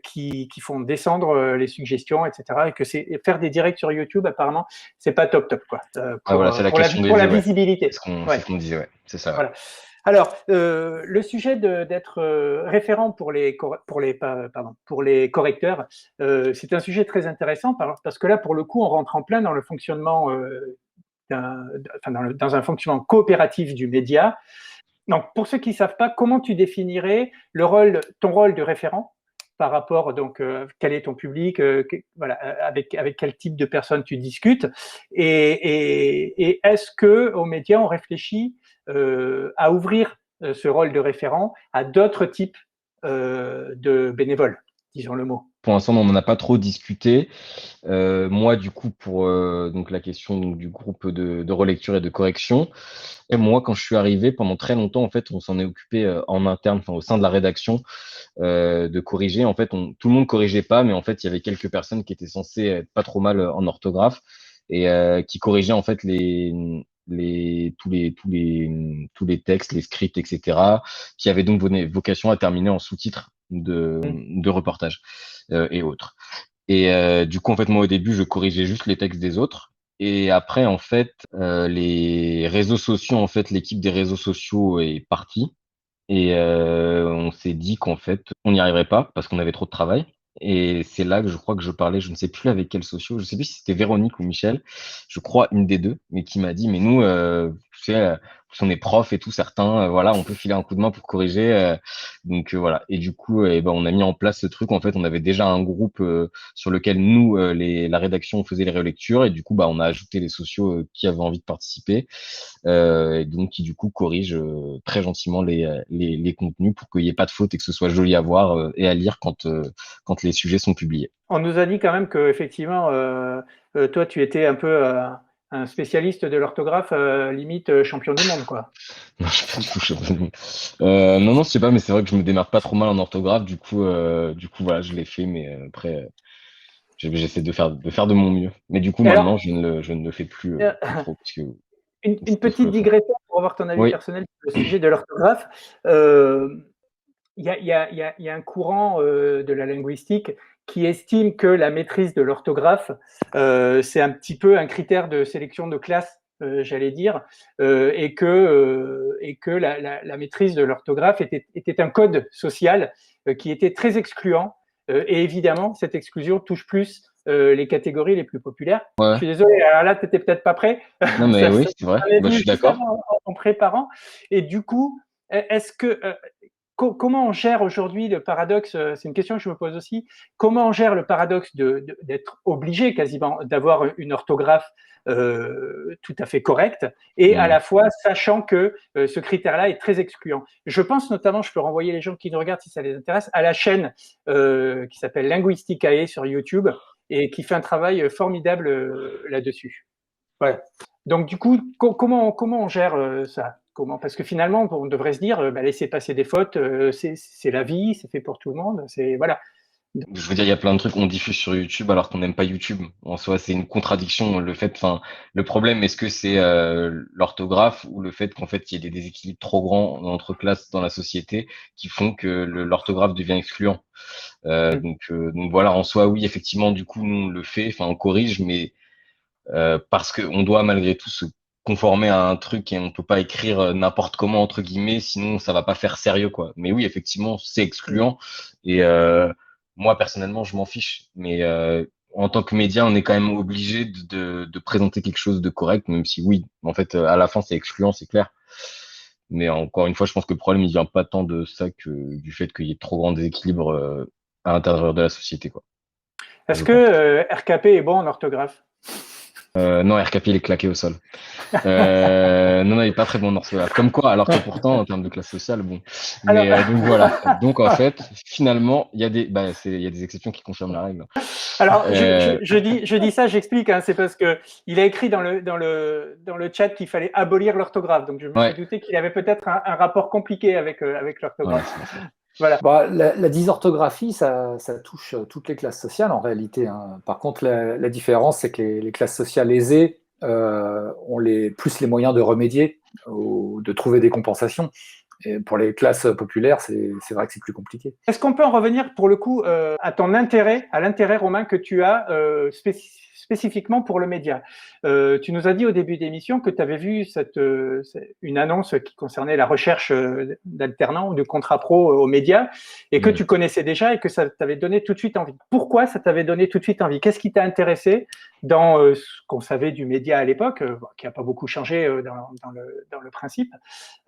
Speaker 1: qui font descendre les suggestions, etc. Et que faire des directs sur YouTube, apparemment, c'est pas top quoi,
Speaker 3: Ah voilà, c'est la question des
Speaker 1: pour la
Speaker 3: vues, ouais.
Speaker 1: visibilité.
Speaker 3: C'est
Speaker 1: Ouais.
Speaker 3: ce qu'on disait, ouais. C'est ça, ouais.
Speaker 1: Voilà. Alors, le sujet d'être référent pour les correcteurs, c'est un sujet très intéressant parce que là, pour le coup, on rentre en plein dans le fonctionnement dans un fonctionnement coopératif du média. Donc, pour ceux qui ne savent pas, comment tu définirais ton rôle de référent par rapport, donc, quel est ton public, voilà, avec quel type de personnes tu discutes, et est-ce que aux médias on réfléchit à ouvrir ce rôle de référent à d'autres types de bénévoles, disons le mot.
Speaker 3: Pour l'instant, on n'en a pas trop discuté. Moi, du coup, pour donc la question donc, du groupe de relecture et de correction, et moi, quand je suis arrivé, pendant très longtemps, en fait, on s'en est occupé en interne, enfin, au sein de la rédaction, de corriger. En fait, tout le monde corrigeait pas, mais en fait, il y avait quelques personnes qui étaient censées être pas trop mal en orthographe et qui corrigeaient en fait tous les textes, les scripts, etc., qui avaient donc vocation à terminer en sous-titres de reportages et autres. Et du coup, en fait, moi, au début, je corrigeais juste les textes des autres. Et après, en fait, les réseaux sociaux, en fait, l'équipe des réseaux sociaux est partie. Et on s'est dit qu'en fait, on n'y arriverait pas parce qu'on avait trop de travail. Et c'est là que je crois que je parlais, je ne sais plus avec quel socio, je sais plus si c'était Véronique ou Michel, je crois une des deux, mais qui m'a dit, mais nous, tu sais, on est profs et tout, certains, voilà, on peut filer un coup de main pour corriger. Donc voilà. Et du coup, ben, on a mis en place ce truc. En fait, on avait déjà un groupe sur lequel nous, la rédaction faisait les relectures. Et du coup, bah, on a ajouté les socios qui avaient envie de participer. Et donc qui du coup corrige très gentiment les contenus pour qu'il n'y ait pas de faute et que ce soit joli à voir et à lire quand les sujets sont publiés.
Speaker 1: On nous a dit quand même que effectivement, toi, tu étais un peu un spécialiste de l'orthographe, limite champion du monde, quoi.
Speaker 3: Non, je suis pas du tout chapeau. Non, je sais pas, mais c'est vrai que je me démarre pas trop mal en orthographe. Du coup, voilà, je l'ai fait, mais après, j'essaie de faire de mon mieux. Mais du coup,
Speaker 1: Et
Speaker 3: maintenant,
Speaker 1: alors,
Speaker 3: je ne le fais plus
Speaker 1: euh,
Speaker 3: trop parce que
Speaker 1: une
Speaker 3: d'autres
Speaker 1: petite
Speaker 3: le font.
Speaker 1: digression pour avoir ton avis
Speaker 3: Oui.
Speaker 1: personnel sur le sujet de l'orthographe. Euh, il y a un courant de la linguistique qui estime que la maîtrise de l'orthographe, c'est un petit peu un critère de sélection de classe, j'allais dire, et que la maîtrise de l'orthographe était un code social qui était très excluant. Et évidemment, cette exclusion touche plus les catégories les plus populaires. Je
Speaker 3: Ouais.
Speaker 1: suis désolé, alors là, tu n'étais peut-être pas prêt.
Speaker 3: Non, mais oui, c'est vrai.
Speaker 1: Ça m'est
Speaker 3: Bah, je
Speaker 1: venu
Speaker 3: suis
Speaker 1: juste
Speaker 3: d'accord.
Speaker 1: avant en préparant. Et du coup, est-ce que comment on gère aujourd'hui le paradoxe? C'est une question que je me pose aussi. Comment on gère le paradoxe d'être obligé quasiment d'avoir une orthographe tout à fait correcte et à
Speaker 3: Mm.
Speaker 1: la fois sachant que ce critère-là est très excluant. Je pense notamment, je peux renvoyer les gens qui nous regardent si ça les intéresse, à la chaîne qui s'appelle Linguisticae sur YouTube et qui fait un travail formidable là-dessus. Voilà. Donc du coup, comment on gère ça? Comment? Parce que finalement, on devrait se dire, bah, laisser passer des fautes, c'est la vie, c'est fait pour tout le monde. C'est voilà.
Speaker 3: Je veux dire, il y a plein de trucs qu'on diffuse sur YouTube alors qu'on n'aime pas YouTube. En soi, c'est une contradiction. Le problème, est-ce que c'est l'orthographe ou le fait qu'en fait, il y ait des déséquilibres trop grands entre classes dans la société qui font que l'orthographe devient excluant. Donc voilà, en soi, oui, effectivement, du coup, nous on le fait, enfin, on corrige, mais parce que on doit malgré tout se conformer à un truc et on peut pas écrire n'importe comment entre guillemets, sinon ça va pas faire sérieux quoi. Mais oui, effectivement, c'est excluant et moi personnellement, je m'en fiche. Mais en tant que média, on est quand même obligé de présenter quelque chose de correct, même si oui, en fait, à la fin, c'est excluant, c'est clair. Mais encore une fois, je pense que le problème, il vient pas tant de ça que du fait qu'il y ait trop grand déséquilibre à l'intérieur de la société, quoi.
Speaker 1: Est-ce
Speaker 3: Je
Speaker 1: que
Speaker 3: pense.
Speaker 1: RKP est bon en orthographe?
Speaker 3: Non, RKP, il est claqué au sol. Non, non, il est pas très bon en orthographe. Comme quoi, alors que pourtant, en termes de classe sociale, bon.
Speaker 1: Alors,
Speaker 3: Mais donc voilà. Donc en fait, finalement, il y a des exceptions qui confirment la règle.
Speaker 1: alors
Speaker 3: Euh,
Speaker 1: je dis ça, j'explique. Hein, c'est parce que il a écrit dans le chat qu'il fallait abolir l'orthographe. Donc je me suis
Speaker 3: ouais,
Speaker 1: douté qu'il avait peut-être un rapport compliqué avec
Speaker 3: ouais,
Speaker 1: l'orthographe.
Speaker 3: c'est pour ça.
Speaker 1: Voilà.
Speaker 2: Bah, la dysorthographie, ça touche toutes les classes sociales en réalité, hein. Par contre, la différence, c'est que les classes sociales aisées ont plus les moyens de remédier ou de trouver des compensations. Et pour les classes populaires, c'est vrai que c'est plus compliqué.
Speaker 1: Est-ce qu'on peut en revenir pour le coup à ton intérêt, à l'intérêt Romain que tu as spécifiquement pour le média? Tu nous as dit au début d'émission que tu avais vu une annonce qui concernait la recherche d'alternants ou de contrats pro aux médias et que
Speaker 3: Mm.
Speaker 1: tu connaissais déjà et que ça t'avait donné tout de suite envie. Pourquoi ça t'avait donné tout de suite envie? Qu'est-ce qui t'a intéressé dans ce qu'on savait du média à l'époque, qui n'a pas beaucoup changé dans le principe?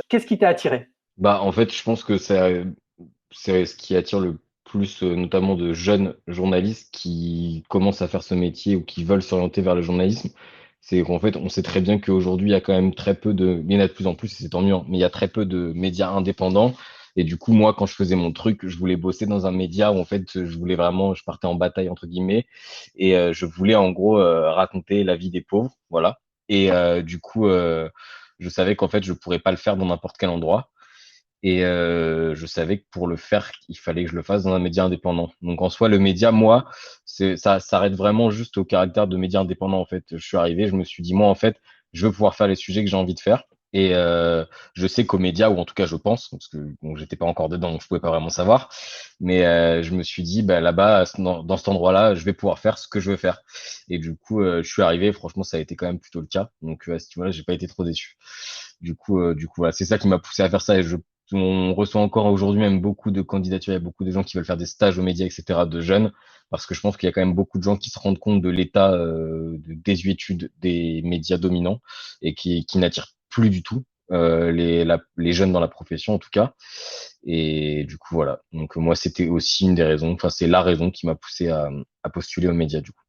Speaker 1: Qu'est-ce qui t'a attiré?
Speaker 3: Bah, en fait, je pense que c'est ce qui attire le plus, notamment de jeunes journalistes qui commencent à faire ce métier ou qui veulent s'orienter vers le journalisme. C'est qu'en fait, on sait très bien qu'aujourd'hui, il y a quand même très peu il y en a de plus en plus, et c'est tant mieux, hein, mais il y a très peu de médias indépendants. Et du coup, moi, quand je faisais mon truc, je voulais bosser dans un média où, en fait, je partais en bataille, entre guillemets, et je voulais, en gros, raconter la vie des pauvres, voilà. Et du coup, je savais qu'en fait, je pourrais pas le faire dans n'importe quel endroit. Et je savais que pour le faire, il fallait que je le fasse dans un média indépendant. Donc en soi, le média, moi, ça s'arrête vraiment juste au caractère de média indépendant. En fait, je suis arrivé, je me suis dit, moi, en fait, je veux pouvoir faire les sujets que j'ai envie de faire. Et je sais qu'aux médias, ou en tout cas, je pense, parce que bon, j'étais pas encore dedans, donc je pouvais pas vraiment savoir. Mais je me suis dit, bah, là-bas, dans cet endroit-là, je vais pouvoir faire ce que je veux faire. Et du coup, je suis arrivé. Franchement, ça a été quand même plutôt le cas. Donc à ce niveau-là, j'ai pas été trop déçu. Du coup, voilà, c'est ça qui m'a poussé à faire ça. Et on reçoit encore aujourd'hui même beaucoup de candidatures, il y a beaucoup de gens qui veulent faire des stages aux médias, etc., de jeunes, parce que je pense qu'il y a quand même beaucoup de gens qui se rendent compte de l'état de désuétude des médias dominants et qui n'attirent plus du tout les jeunes dans la profession, en tout cas. Et du coup, voilà. Donc moi, c'était aussi une des raisons, enfin, c'est la raison qui m'a poussé à postuler aux médias, du coup.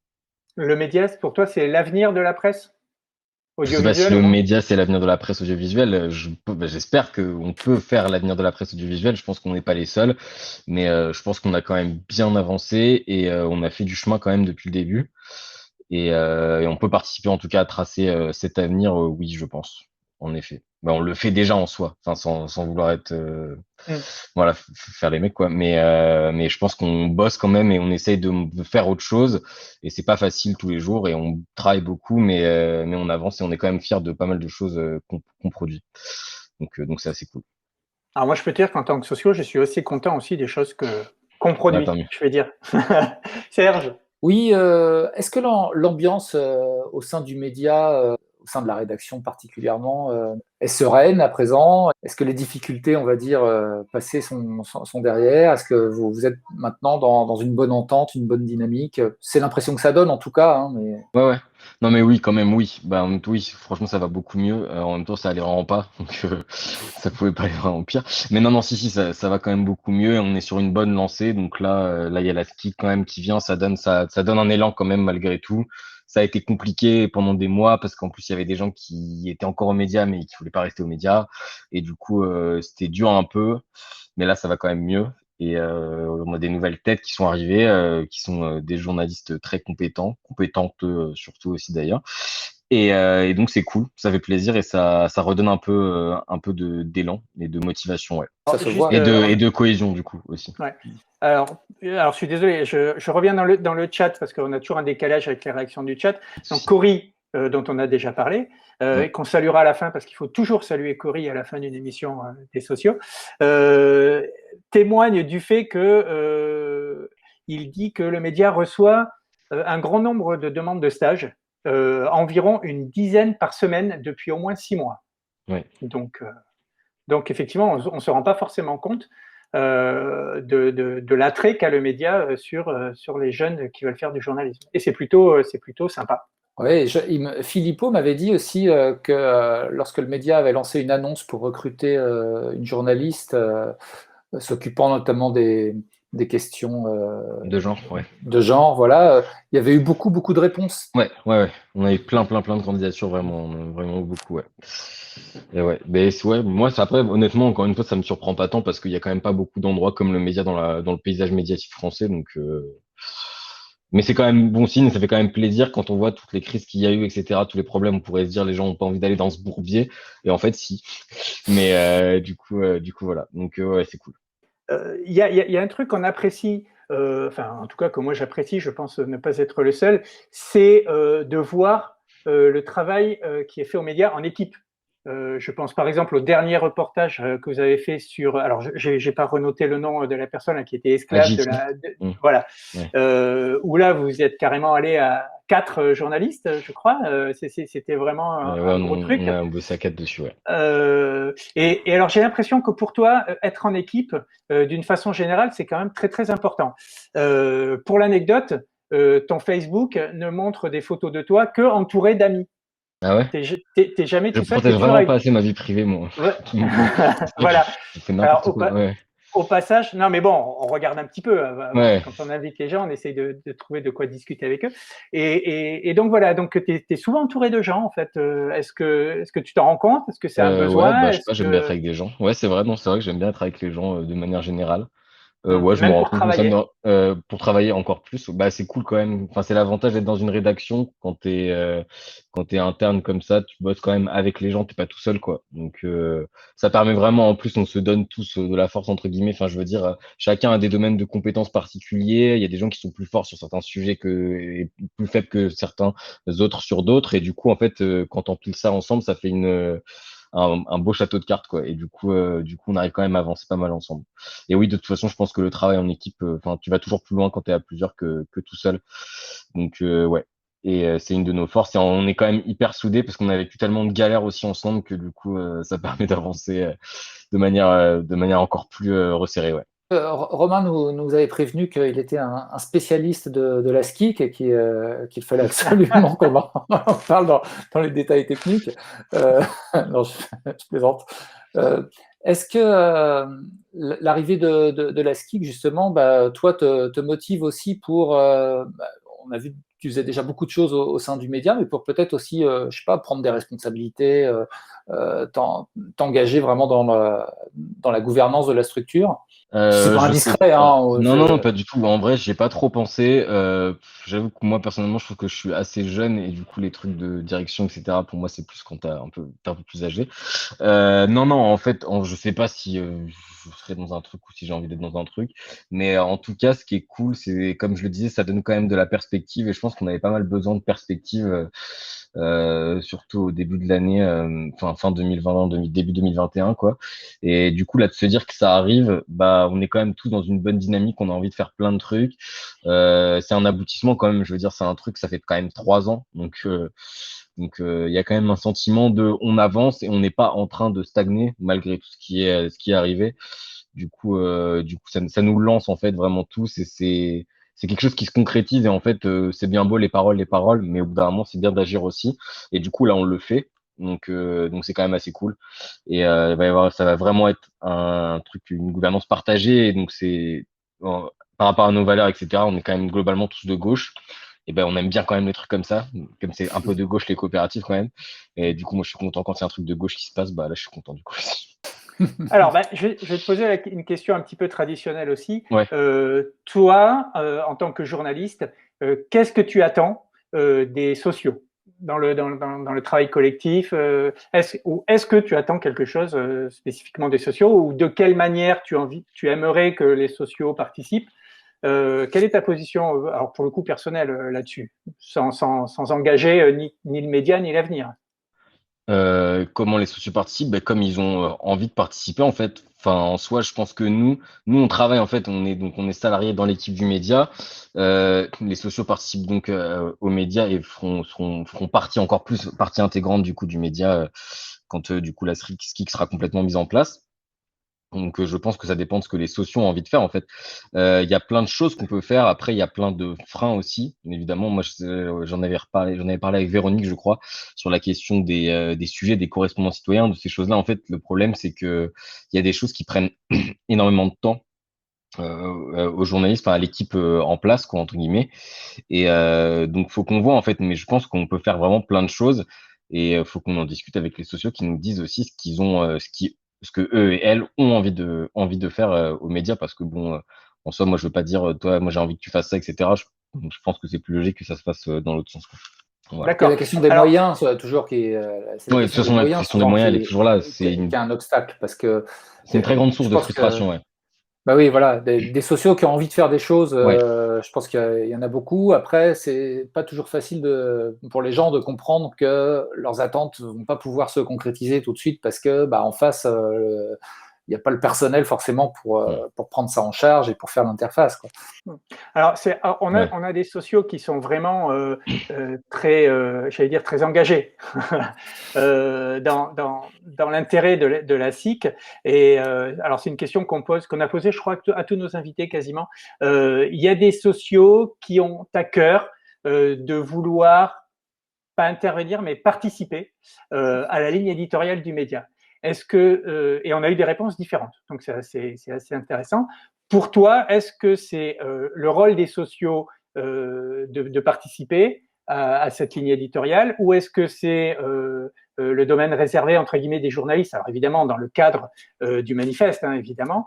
Speaker 1: Le média, pour toi, c'est l'avenir de la presse
Speaker 3: Je sais pas si
Speaker 1: audiovisuelle au
Speaker 3: le
Speaker 1: moins?
Speaker 3: média c'est l'avenir de la presse audiovisuelle. J'espère qu'on peut faire l'avenir de la presse audiovisuelle. Je pense qu'on n'est pas les seuls, mais je pense qu'on a quand même bien avancé et on a fait du chemin quand même depuis le début. Et on peut participer en tout cas à tracer cet avenir. Oui, je pense, en effet. Ben, on le fait déjà en soi, enfin sans vouloir être
Speaker 1: Mm.
Speaker 3: voilà faire les mecs quoi. Mais je pense qu'on bosse quand même et on essaye de faire autre chose. Et c'est pas facile tous les jours et on travaille beaucoup, mais on avance et on est quand même fier de pas mal de choses qu'on produit. Donc c'est assez cool.
Speaker 1: Alors moi, je peux te dire qu'en tant que socio, je suis aussi content aussi des choses qu'on
Speaker 3: Bah,
Speaker 1: produit,
Speaker 3: tant mieux.
Speaker 1: je vais dire. Serge?
Speaker 2: Oui, est-ce que l'ambiance au sein du média, au sein de la rédaction particulièrement, est sereine à présent? Est-ce que les difficultés, on va dire, passées sont derrière? Est-ce que vous êtes maintenant dans une bonne entente, une bonne dynamique? C'est l'impression que ça donne en tout cas, hein, mais...
Speaker 3: Ouais, ouais. Non, mais oui, quand même, oui. Bah, en même temps, oui, franchement, ça va beaucoup mieux. En même temps, ça allait vraiment pas. Donc, ça pouvait pas aller vraiment pire. Mais non, non, si, ça va quand même beaucoup mieux. On est sur une bonne lancée. Donc là, il y a la ski quand même qui vient. Ça donne un élan quand même, malgré tout. Ça a été compliqué pendant des mois parce qu'en plus, il y avait des gens qui étaient encore aux médias, mais qui voulaient pas rester aux médias. Et du coup, c'était dur un peu. Mais là, ça va quand même mieux. Et on a des nouvelles têtes qui sont arrivées, qui sont des journalistes très compétents, compétentes surtout aussi d'ailleurs. Et donc c'est cool, ça fait plaisir et ça redonne un peu d'élan et de motivation, ouais.
Speaker 2: Ça se
Speaker 1: Juste,
Speaker 2: voit.
Speaker 3: Et de cohésion du coup aussi.
Speaker 1: ouais. Alors, je suis désolé, je reviens dans le chat parce qu'on a toujours un décalage avec les réactions du chat. Donc, Cory, dont on a déjà parlé,
Speaker 3: Ouais.
Speaker 1: et qu'on saluera à la fin parce qu'il faut toujours saluer Cory à la fin d'une émission des sociaux, témoigne du fait que il dit que le média reçoit un grand nombre de demandes de stage, environ une dizaine par semaine depuis au moins 6 mois.
Speaker 3: Ouais.
Speaker 1: Donc effectivement, on ne se rend pas forcément compte de l'attrait qu'a le média sur les jeunes qui veulent faire du journalisme. Et c'est plutôt sympa.
Speaker 2: Oui, Philippot m'avait dit aussi que lorsque le média avait lancé une annonce pour recruter une journaliste s'occupant notamment des questions
Speaker 3: De genre, ouais.
Speaker 2: de genre, voilà, il y avait eu beaucoup de réponses.
Speaker 3: Ouais. On a eu plein de candidatures, vraiment beaucoup, ouais. Et ouais, mais ouais, moi, ça, après, honnêtement, encore une fois, ça me surprend pas tant parce qu'il y a quand même pas beaucoup d'endroits comme le média dans le paysage médiatique français, donc. Mais c'est quand même bon signe, ça fait quand même plaisir quand on voit toutes les crises qu'il y a eu, etc., tous les problèmes. On pourrait se dire les gens ont pas envie d'aller dans ce bourbier, et en fait, si. Mais du coup, voilà. Donc ouais, c'est cool.
Speaker 1: Il y a un truc qu'on apprécie, enfin en tout cas que moi j'apprécie, je pense ne pas être le seul, c'est de voir le travail qui est fait aux médias en équipe. Je pense par exemple au dernier reportage que vous avez fait sur, alors j'ai pas renoté le nom de la personne qui était esclave
Speaker 3: Agit. Mmh.
Speaker 1: voilà,
Speaker 3: Ouais.
Speaker 1: Où là vous êtes carrément allé à 4 journalistes, je crois. C'était vraiment
Speaker 3: Ouais,
Speaker 1: un gros truc.
Speaker 3: on a bossé à 4 dessus, ouais.
Speaker 1: Et alors j'ai l'impression que pour toi, être en équipe, d'une façon générale, c'est quand même très important. Pour l'anecdote, ton Facebook ne montre des photos de toi que entouré d'amis.
Speaker 3: Ah ouais?
Speaker 1: T'es jamais
Speaker 3: Je
Speaker 1: tout seul, t'es
Speaker 3: protège
Speaker 1: toujours
Speaker 3: vraiment pas
Speaker 1: avec.
Speaker 3: assez ma vie privée, moi.
Speaker 1: Ouais.
Speaker 3: C'est vrai que
Speaker 1: Voilà.
Speaker 3: je fais
Speaker 1: Alors
Speaker 3: n'importe quoi. Ouais.
Speaker 1: au passage, non mais bon, on regarde un petit peu
Speaker 3: Ouais.
Speaker 1: quand on invite les gens, on essaye de trouver de quoi discuter avec eux. Et donc voilà, donc tu es souvent entouré de gens en fait. Est-ce que tu t'en rends compte? Est-ce que c'est un
Speaker 3: Ouais,
Speaker 1: besoin?
Speaker 3: bah, je sais
Speaker 1: Est-ce
Speaker 3: pas, j'aime bien être
Speaker 1: que
Speaker 3: avec des gens. Ouais, c'est vrai, non, c'est vrai que j'aime bien être avec les gens de manière générale. Ouais, je me
Speaker 1: même
Speaker 3: rends
Speaker 1: pour
Speaker 3: compte, mais ça me,
Speaker 1: travailler?
Speaker 3: pour travailler encore plus, bah, c'est cool quand même. Enfin, c'est l'avantage d'être dans une rédaction quand t'es interne comme ça, tu bosses quand même avec les gens, t'es pas tout seul, quoi. Donc, ça permet vraiment, en plus, on se donne tous de la force, entre guillemets. Enfin, je veux dire, chacun a des domaines de compétences particuliers. Il y a des gens qui sont plus forts sur certains sujets et plus faibles que certains autres sur d'autres. Et du coup, en fait, quand on pile ça ensemble, ça fait un beau château de cartes, quoi. Et du coup, on arrive quand même à avancer pas mal ensemble. Et oui, de toute façon, je pense que le travail en équipe, enfin, tu vas toujours plus loin quand tu es à plusieurs que tout seul. Donc, ouais. Et c'est une de nos forces. Et on est quand même hyper soudés parce qu'on a vécu tellement de galères aussi ensemble que du coup, ça permet d'avancer de manière encore plus resserrée, ouais.
Speaker 2: Romain nous avait prévenu qu'il était un spécialiste de la SKIC et qu'il fallait absolument qu'on en parle dans les détails techniques. Non, je plaisante. Est-ce que l'arrivée de la SKIC, justement, bah, toi, te motive aussi pour... on a vu que tu faisais déjà beaucoup de choses au sein du média, mais pour peut-être aussi, je sais pas, prendre des responsabilités, t'engager vraiment dans la gouvernance de la structure? Si c'est pas
Speaker 3: Je sais
Speaker 2: indiscret,
Speaker 3: pas.
Speaker 2: hein.
Speaker 3: Non, pas du tout. En vrai, j'y ai pas trop pensé. J'avoue que moi, personnellement, je trouve que je suis assez jeune et du coup, les trucs de direction, etc., pour moi, c'est plus quand t'es un peu plus âgé. Non, en fait, je sais pas si je serai dans un truc ou si j'ai envie d'être dans un truc. Mais en tout cas, ce qui est cool, c'est, comme je le disais, ça donne quand même de la perspective et je pense pense qu'on avait pas mal besoin de perspectives, surtout au début de l'année, enfin fin 2020, début 2021, quoi. Et du coup, là, de se dire que ça arrive, bah, on est quand même tous dans une bonne dynamique, on a envie de faire plein de trucs. C'est un aboutissement quand même, je veux dire, c'est un truc, ça fait quand même 3 ans, donc il y a quand même un sentiment de on avance et on n'est pas en train de stagner malgré tout ce qui est arrivé. Du coup, ça nous lance en fait vraiment tous et c'est quelque chose qui se concrétise et en fait c'est bien beau les paroles, mais au bout d'un moment c'est bien d'agir aussi. Et du coup là on le fait, donc c'est quand même assez cool. Et ça va vraiment être un truc, une gouvernance partagée. Et donc par rapport à nos valeurs, etc. On est quand même globalement tous de gauche. Et ben on aime bien quand même les trucs comme ça, comme c'est un peu de gauche les coopératives quand même. Et du coup moi je suis content quand c'est un truc de gauche qui se passe, bah là je suis content du coup aussi.
Speaker 1: Alors, je vais te poser une question un petit peu traditionnelle aussi.
Speaker 3: Ouais.
Speaker 1: Toi, en tant que journaliste, qu'est-ce que tu attends des sociaux dans le travail collectif? Est-ce que tu attends quelque chose spécifiquement des sociaux ou de quelle manière tu aimerais que les sociaux participent? Quelle est ta position, alors pour le coup personnelle là-dessus, sans engager ni le média ni l'avenir?
Speaker 3: Comment les socios participent? Ben, comme ils ont envie de participer en fait. Enfin, en soi, je pense que nous on travaille en fait. On est salariés dans l'équipe du média. Les socios participent donc aux médias et feront partie encore plus partie intégrante du coup du média quand du coup la SRIC sera complètement mise en place. Donc, je pense que ça dépend de ce que les socios ont envie de faire, en fait. Il y a plein de choses qu'on peut faire. Après, il y a plein de freins aussi. Évidemment, moi, j'en avais parlé avec Véronique, je crois, sur la question des sujets, des correspondants citoyens, de ces choses-là. En fait, le problème, c'est que il y a des choses qui prennent énormément de temps aux journalistes, enfin, à l'équipe en place, quoi, entre guillemets. Et donc, faut qu'on voit, en fait. Mais je pense qu'on peut faire vraiment plein de choses. Et faut qu'on en discute avec les socios qui nous disent aussi ce qu'ils ont, ce que eux et elles ont envie de faire aux médias. Parce que bon, en soi, moi, je veux pas dire, toi, moi, j'ai envie que tu fasses ça, etc. Je pense que c'est plus logique que ça se fasse dans l'autre sens, quoi. Voilà.
Speaker 2: Il y a
Speaker 1: D'accord.
Speaker 2: la question des
Speaker 1: Alors,
Speaker 2: moyens, toujours c'est la
Speaker 3: Ouais, de toute
Speaker 2: question des
Speaker 3: façon, la
Speaker 2: moyens
Speaker 3: question des
Speaker 2: souvent
Speaker 3: moyens, elle est toujours là.
Speaker 2: qui est un obstacle parce que
Speaker 3: C'est une très grande source
Speaker 2: je
Speaker 3: de
Speaker 2: pense que
Speaker 3: frustration, ouais.
Speaker 2: bah oui, voilà, des sociaux qui ont envie de faire des choses,
Speaker 3: Ouais.
Speaker 2: je pense qu'il y en a beaucoup. Après, c'est pas toujours facile pour les gens de comprendre que leurs attentes vont pas pouvoir se concrétiser tout de suite parce que bah, en face, il n'y a pas le personnel forcément
Speaker 3: Mm.
Speaker 2: pour prendre ça en charge et pour faire l'interface, quoi.
Speaker 1: alors,
Speaker 3: Ouais.
Speaker 1: on a des sociaux qui sont vraiment très, j'allais dire, très engagés dans l'intérêt de la SIC. Et alors, c'est une question qu'on a posée, je crois, à tous nos invités quasiment. Il y a des sociaux qui ont à cœur de vouloir pas intervenir, mais participer à la ligne éditoriale du média. Est-ce que et on a eu des réponses différentes, donc c'est assez intéressant. Pour toi, est-ce que c'est le rôle des sociaux de participer à cette ligne éditoriale, ou est-ce que c'est le domaine réservé entre guillemets des journalistes? Alors évidemment dans le cadre du manifeste, hein, évidemment.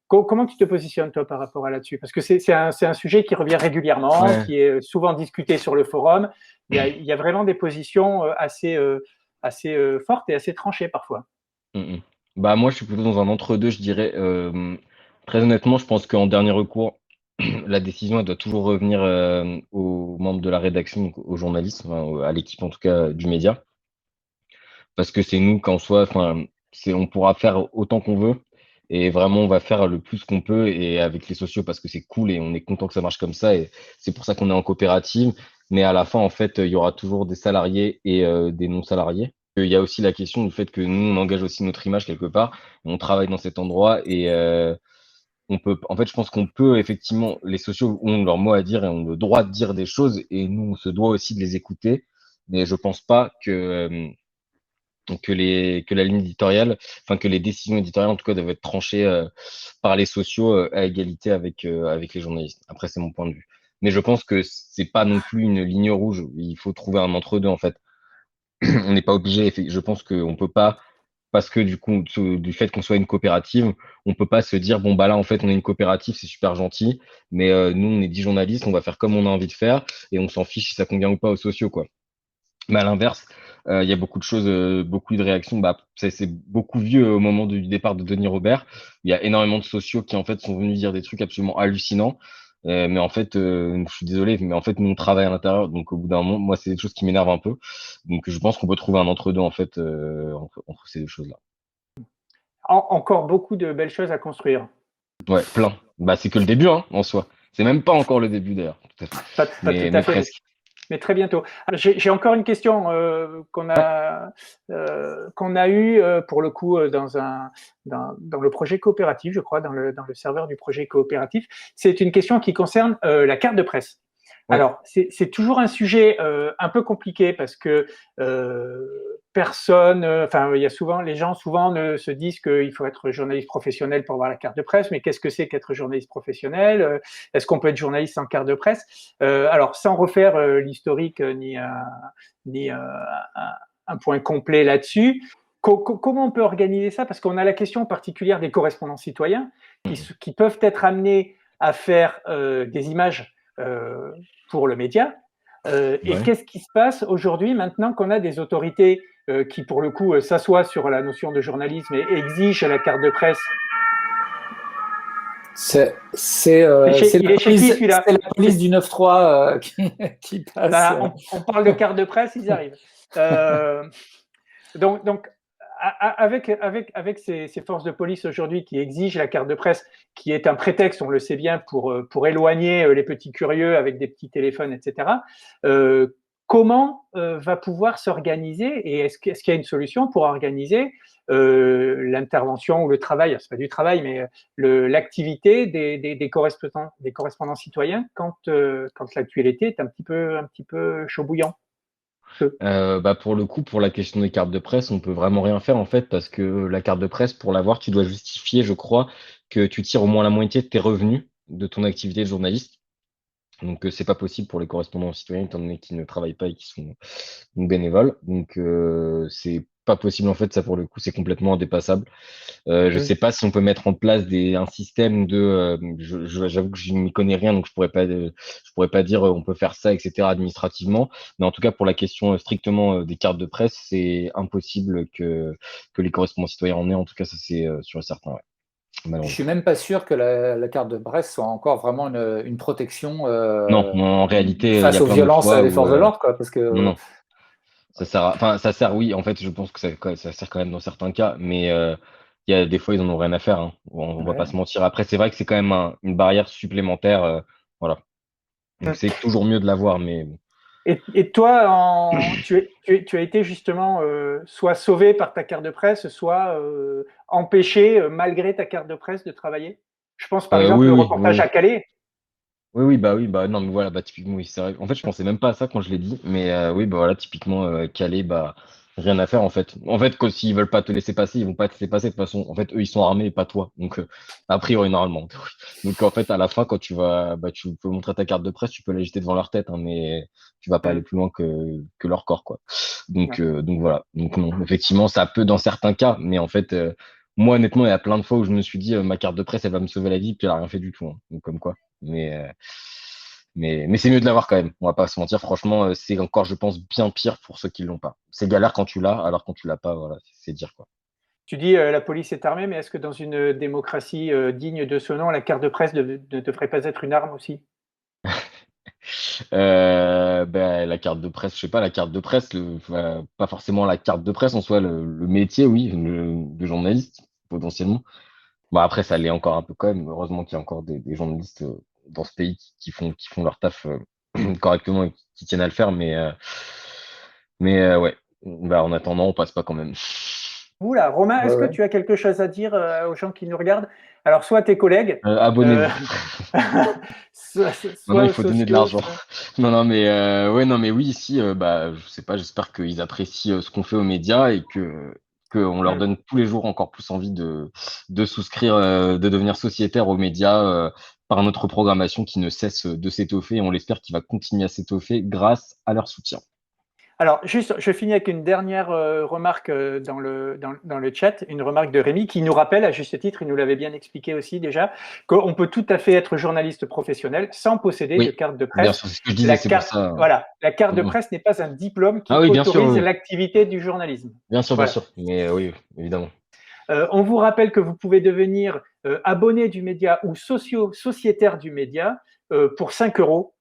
Speaker 1: Comment tu te positionnes toi par rapport à là-dessus? Parce que c'est un sujet qui revient régulièrement,
Speaker 3: Ouais.
Speaker 1: qui est souvent discuté sur le forum. Il y a vraiment des positions assez fortes et assez tranchées parfois.
Speaker 3: Mm, mm. Bah, moi, je suis plutôt dans un entre-deux, je dirais. Très honnêtement, je pense qu'en dernier recours, la décision, elle doit toujours revenir aux membres de la rédaction, donc aux journalistes, enfin, à l'équipe en tout cas du média. Parce que c'est nous qu'en soi, enfin, on pourra faire autant qu'on veut. Et vraiment, on va faire le plus qu'on peut et avec les sociaux parce que c'est cool et on est content que ça marche comme ça. Et c'est pour ça qu'on est en coopérative. Mais à la fin, en fait, il y aura toujours des salariés et des non-salariés. Il y a aussi la question du fait que nous, on engage aussi notre image quelque part. On travaille dans cet endroit et en fait, je pense qu'on peut effectivement, les sociaux ont leur mot à dire et ont le droit de dire des choses et nous, on se doit aussi de les écouter. Mais je pense pas que la ligne éditoriale, enfin que les décisions éditoriales en tout cas doivent être tranchées par les sociaux à égalité avec les journalistes. Après, c'est mon point de vue. Mais je pense que c'est pas non plus une ligne rouge. Il faut trouver un entre-deux en fait. On n'est pas obligé. Je pense qu'on peut pas, parce que du coup, du fait qu'on soit une coopérative, on peut pas se dire bon bah là en fait on est une coopérative, c'est super gentil, mais nous on est 10 journalistes, on va faire comme on a envie de faire et on s'en fiche si ça convient ou pas aux sociaux quoi. Mais à l'inverse, il y a beaucoup de choses, beaucoup de réactions. Bah, c'est beaucoup vieux au moment du départ de Denis Robert. Il y a énormément de sociaux qui en fait sont venus dire des trucs absolument hallucinants. Mais en fait, je suis désolé, mais en fait, nous, on travaille à l'intérieur. Donc, au bout d'un moment, moi, c'est des choses qui m'énervent un peu. Donc, je pense qu'on peut trouver un entre-deux, en fait, entre ces deux choses-là.
Speaker 1: Encore beaucoup de belles choses à construire.
Speaker 3: Ouais, plein. Bah, c'est que le début, hein, en soi. C'est même pas encore le début, d'ailleurs. Tout à fait.
Speaker 1: Pas tout à
Speaker 3: Mais
Speaker 1: fait,
Speaker 3: presque.
Speaker 1: mais très bientôt. J'ai encore une question
Speaker 3: Ouais.
Speaker 1: qu'on a eue pour le coup dans le projet coopératif, je crois, dans le serveur du projet coopératif. C'est une question qui concerne la carte de presse.
Speaker 3: Ouais.
Speaker 1: Alors, c'est toujours un sujet un peu compliqué parce que personne, enfin, il y a souvent, les gens souvent se disent qu'il faut être journaliste professionnel pour avoir la carte de presse, mais qu'est-ce que c'est qu'être journaliste professionnel? Est-ce qu'on peut être journaliste sans carte de presse? Alors, sans refaire l'historique ni un point complet là-dessus, comment on peut organiser ça? Parce qu'on a la question particulière des correspondants citoyens qui peuvent être amenés à faire des images pour le média. Et
Speaker 3: Ouais.
Speaker 1: qu'est-ce qui se passe aujourd'hui maintenant qu'on a des autorités qui, pour le coup, s'assoient sur la notion de journalisme et exigent la carte de presse?
Speaker 2: C'est
Speaker 1: Il est chez qui celui-là?
Speaker 2: la police du 9-3 qui passe.
Speaker 1: Bah, on parle de carte de presse, ils arrivent. Euh, donc avec ces forces de police aujourd'hui qui exigent la carte de presse, qui est un prétexte, on le sait bien, pour éloigner les petits curieux avec des petits téléphones, etc. Comment va pouvoir s'organiser et est-ce qu'il y a une solution pour organiser l'intervention ou le travail, c'est pas du travail, mais l'activité des correspondants citoyens quand l'actualité est un petit peu chaud bouillant?
Speaker 3: Bah pour le coup, pour la question des cartes de presse, on peut vraiment rien faire en fait, parce que la carte de presse, pour l'avoir, tu dois justifier, je crois, que tu tires au moins la moitié de tes revenus de ton activité de journaliste. Donc c'est pas possible pour les correspondants citoyens, étant donné qu'ils ne travaillent pas et qu'ils sont bénévoles. Donc c'est pas possible en fait, ça pour le coup, c'est complètement indépassable. Je sais pas si on peut mettre en place un système de. J'avoue que je n'y connais rien, donc je pourrais pas dire on peut faire ça, etc. administrativement. Mais en tout cas, pour la question strictement des cartes de presse, c'est impossible que les correspondants citoyens en aient. En tout cas, ça c'est sûr et certain, ouais,
Speaker 2: Je
Speaker 3: malheureusement.
Speaker 2: suis même pas sûr que la carte de presse soit encore vraiment une protection
Speaker 3: Non, en réalité, il y
Speaker 2: face
Speaker 3: a
Speaker 2: aux
Speaker 3: plein d'autres
Speaker 2: violences
Speaker 3: fois
Speaker 2: des
Speaker 3: où
Speaker 2: forces de l'ordre, quoi, parce
Speaker 3: non,
Speaker 2: que
Speaker 3: non, enfin, ça sert, oui. En fait, je pense que ça sert quand même dans certains cas, mais il y a des fois, ils en ont rien à faire, hein. On va pas
Speaker 2: ouais.
Speaker 3: se mentir. Après, c'est vrai que c'est quand même une barrière supplémentaire, voilà. Donc c'est toujours mieux de l'avoir, mais bon.
Speaker 1: Et toi, tu as été justement soit sauvé par ta carte de presse, soit empêché, malgré ta carte de presse, de travailler. Je pense par exemple
Speaker 3: Oui,
Speaker 1: le
Speaker 3: oui,
Speaker 1: reportage
Speaker 3: oui.
Speaker 1: à Calais.
Speaker 3: Oui, bah non, mais voilà, bah typiquement, oui, c'est vrai. En fait, je pensais même pas à ça quand je l'ai dit, mais oui, bah voilà, typiquement, Calais, bah rien à faire en fait. En fait, s'ils veulent pas te laisser passer, ils vont pas te laisser passer de toute façon. En fait, eux, ils sont armés et pas toi. Donc, a priori, normalement. Donc, en fait, à la fin, quand tu peux montrer ta carte de presse, tu peux l'agiter devant leur tête, hein, mais tu vas pas aller
Speaker 1: Hum,
Speaker 3: plus loin que leur corps, quoi.
Speaker 1: ouais.
Speaker 3: Donc voilà. Donc non, effectivement, ça peut dans certains cas, mais en fait, moi, honnêtement, il y a plein de fois où je me suis dit, ma carte de presse, elle va me sauver la vie, puis elle a rien fait du tout, hein. Donc comme quoi. Mais mais c'est mieux de l'avoir quand même. On va pas se mentir. Franchement, c'est encore, je pense, bien pire pour ceux qui l'ont pas. C'est galère quand tu l'as, alors quand tu l'as pas, voilà, c'est dire quoi.
Speaker 1: Tu dis la police est armée, mais est-ce que dans une démocratie digne de ce nom, la carte de presse ne devrait pas être une arme aussi?
Speaker 3: Ben, la carte de presse, je sais pas, la carte de presse, pas forcément la carte de presse en soi, le métier, oui, de journaliste, potentiellement. Bon, après, ça l'est encore un peu quand même. Heureusement qu'il y a encore des journalistes dans ce pays qui font leur taf correctement et qui tiennent à le faire, mais ouais. Bah, en attendant, on passe pas quand même.
Speaker 1: Oula, Romain,
Speaker 2: Ouais,
Speaker 1: est-ce que
Speaker 2: ouais.
Speaker 1: tu as quelque chose à dire aux gens qui nous regardent? Alors, soit tes collègues, euh,
Speaker 3: Abonnez-vous. Maintenant, il faut donner de
Speaker 1: sociaux,
Speaker 3: l'argent. Non, non, mais ouais, non, mais oui, ici, bah, je sais pas, j'espère qu'ils apprécient ce qu'on fait aux médias et que on leur
Speaker 1: Hmm.
Speaker 3: donne tous les jours encore plus envie de souscrire, de devenir sociétaire aux médias par notre programmation qui ne cesse de s'étoffer et on l'espère qu'il va continuer à s'étoffer grâce à leur soutien.
Speaker 1: Alors, juste, je finis avec une dernière remarque dans le chat, une remarque de Rémi qui nous rappelle, à juste titre, il nous l'avait bien expliqué aussi déjà, qu'on peut tout à fait être journaliste professionnel sans posséder de
Speaker 3: Oui,
Speaker 1: carte de
Speaker 3: bien
Speaker 1: presse.
Speaker 3: sûr, c'est ce que je disais, c'est pour ça.
Speaker 1: Voilà, la carte de
Speaker 3: Mm, mm.
Speaker 1: presse n'est pas un diplôme
Speaker 3: Ah
Speaker 1: qui
Speaker 3: oui, bien sûr,
Speaker 1: autorise
Speaker 3: oui, oui.
Speaker 1: l'activité du journalisme.
Speaker 3: Bien sûr, bien
Speaker 1: Voilà.
Speaker 3: sûr. Mais oui, évidemment.
Speaker 1: On vous rappelle que vous pouvez devenir abonné du média ou sociétaire du média pour 5 euros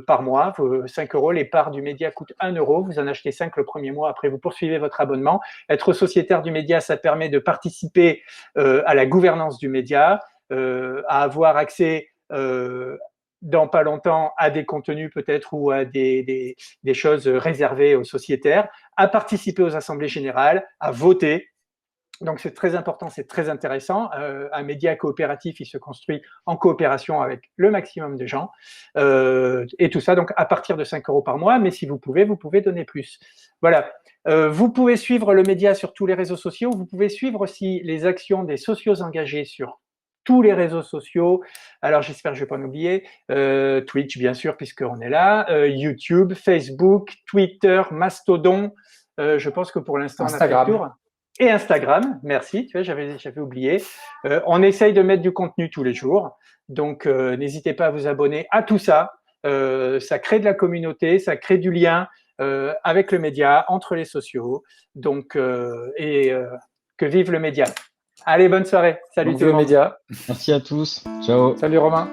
Speaker 1: par mois. 5 euros, les parts du média coûtent 1 euro. Vous en achetez 5 le premier mois, après vous poursuivez votre abonnement. Être sociétaire du média, ça permet de participer à la gouvernance du média, à avoir accès dans pas longtemps à des contenus peut-être ou à des choses réservées aux sociétaires, à participer aux assemblées générales, à voter. Donc c'est très important, c'est très intéressant. Un média coopératif, il se construit en coopération avec le maximum de gens. Et tout ça, donc à partir de 5 euros par mois, mais si vous pouvez donner plus. Voilà. Vous pouvez suivre le média sur tous les réseaux sociaux. Vous pouvez suivre aussi les actions des socios engagés sur tous les réseaux sociaux. Alors j'espère que je ne vais pas en oublier. Twitch, bien sûr, puisqu'on est là. YouTube, Facebook, Twitter, Mastodon. Je pense que pour l'instant, on a fait le tour. Et Instagram, merci, tu vois, j'avais oublié. On essaye de mettre du contenu tous les jours, donc n'hésitez pas à vous abonner à tout ça. Ça crée de la communauté, ça crée du lien avec le média, entre les sociaux. Donc, que vive le média. Allez, bonne soirée. Salut tout le monde.
Speaker 2: Média.
Speaker 3: Merci à tous. Ciao.
Speaker 2: Salut Romain.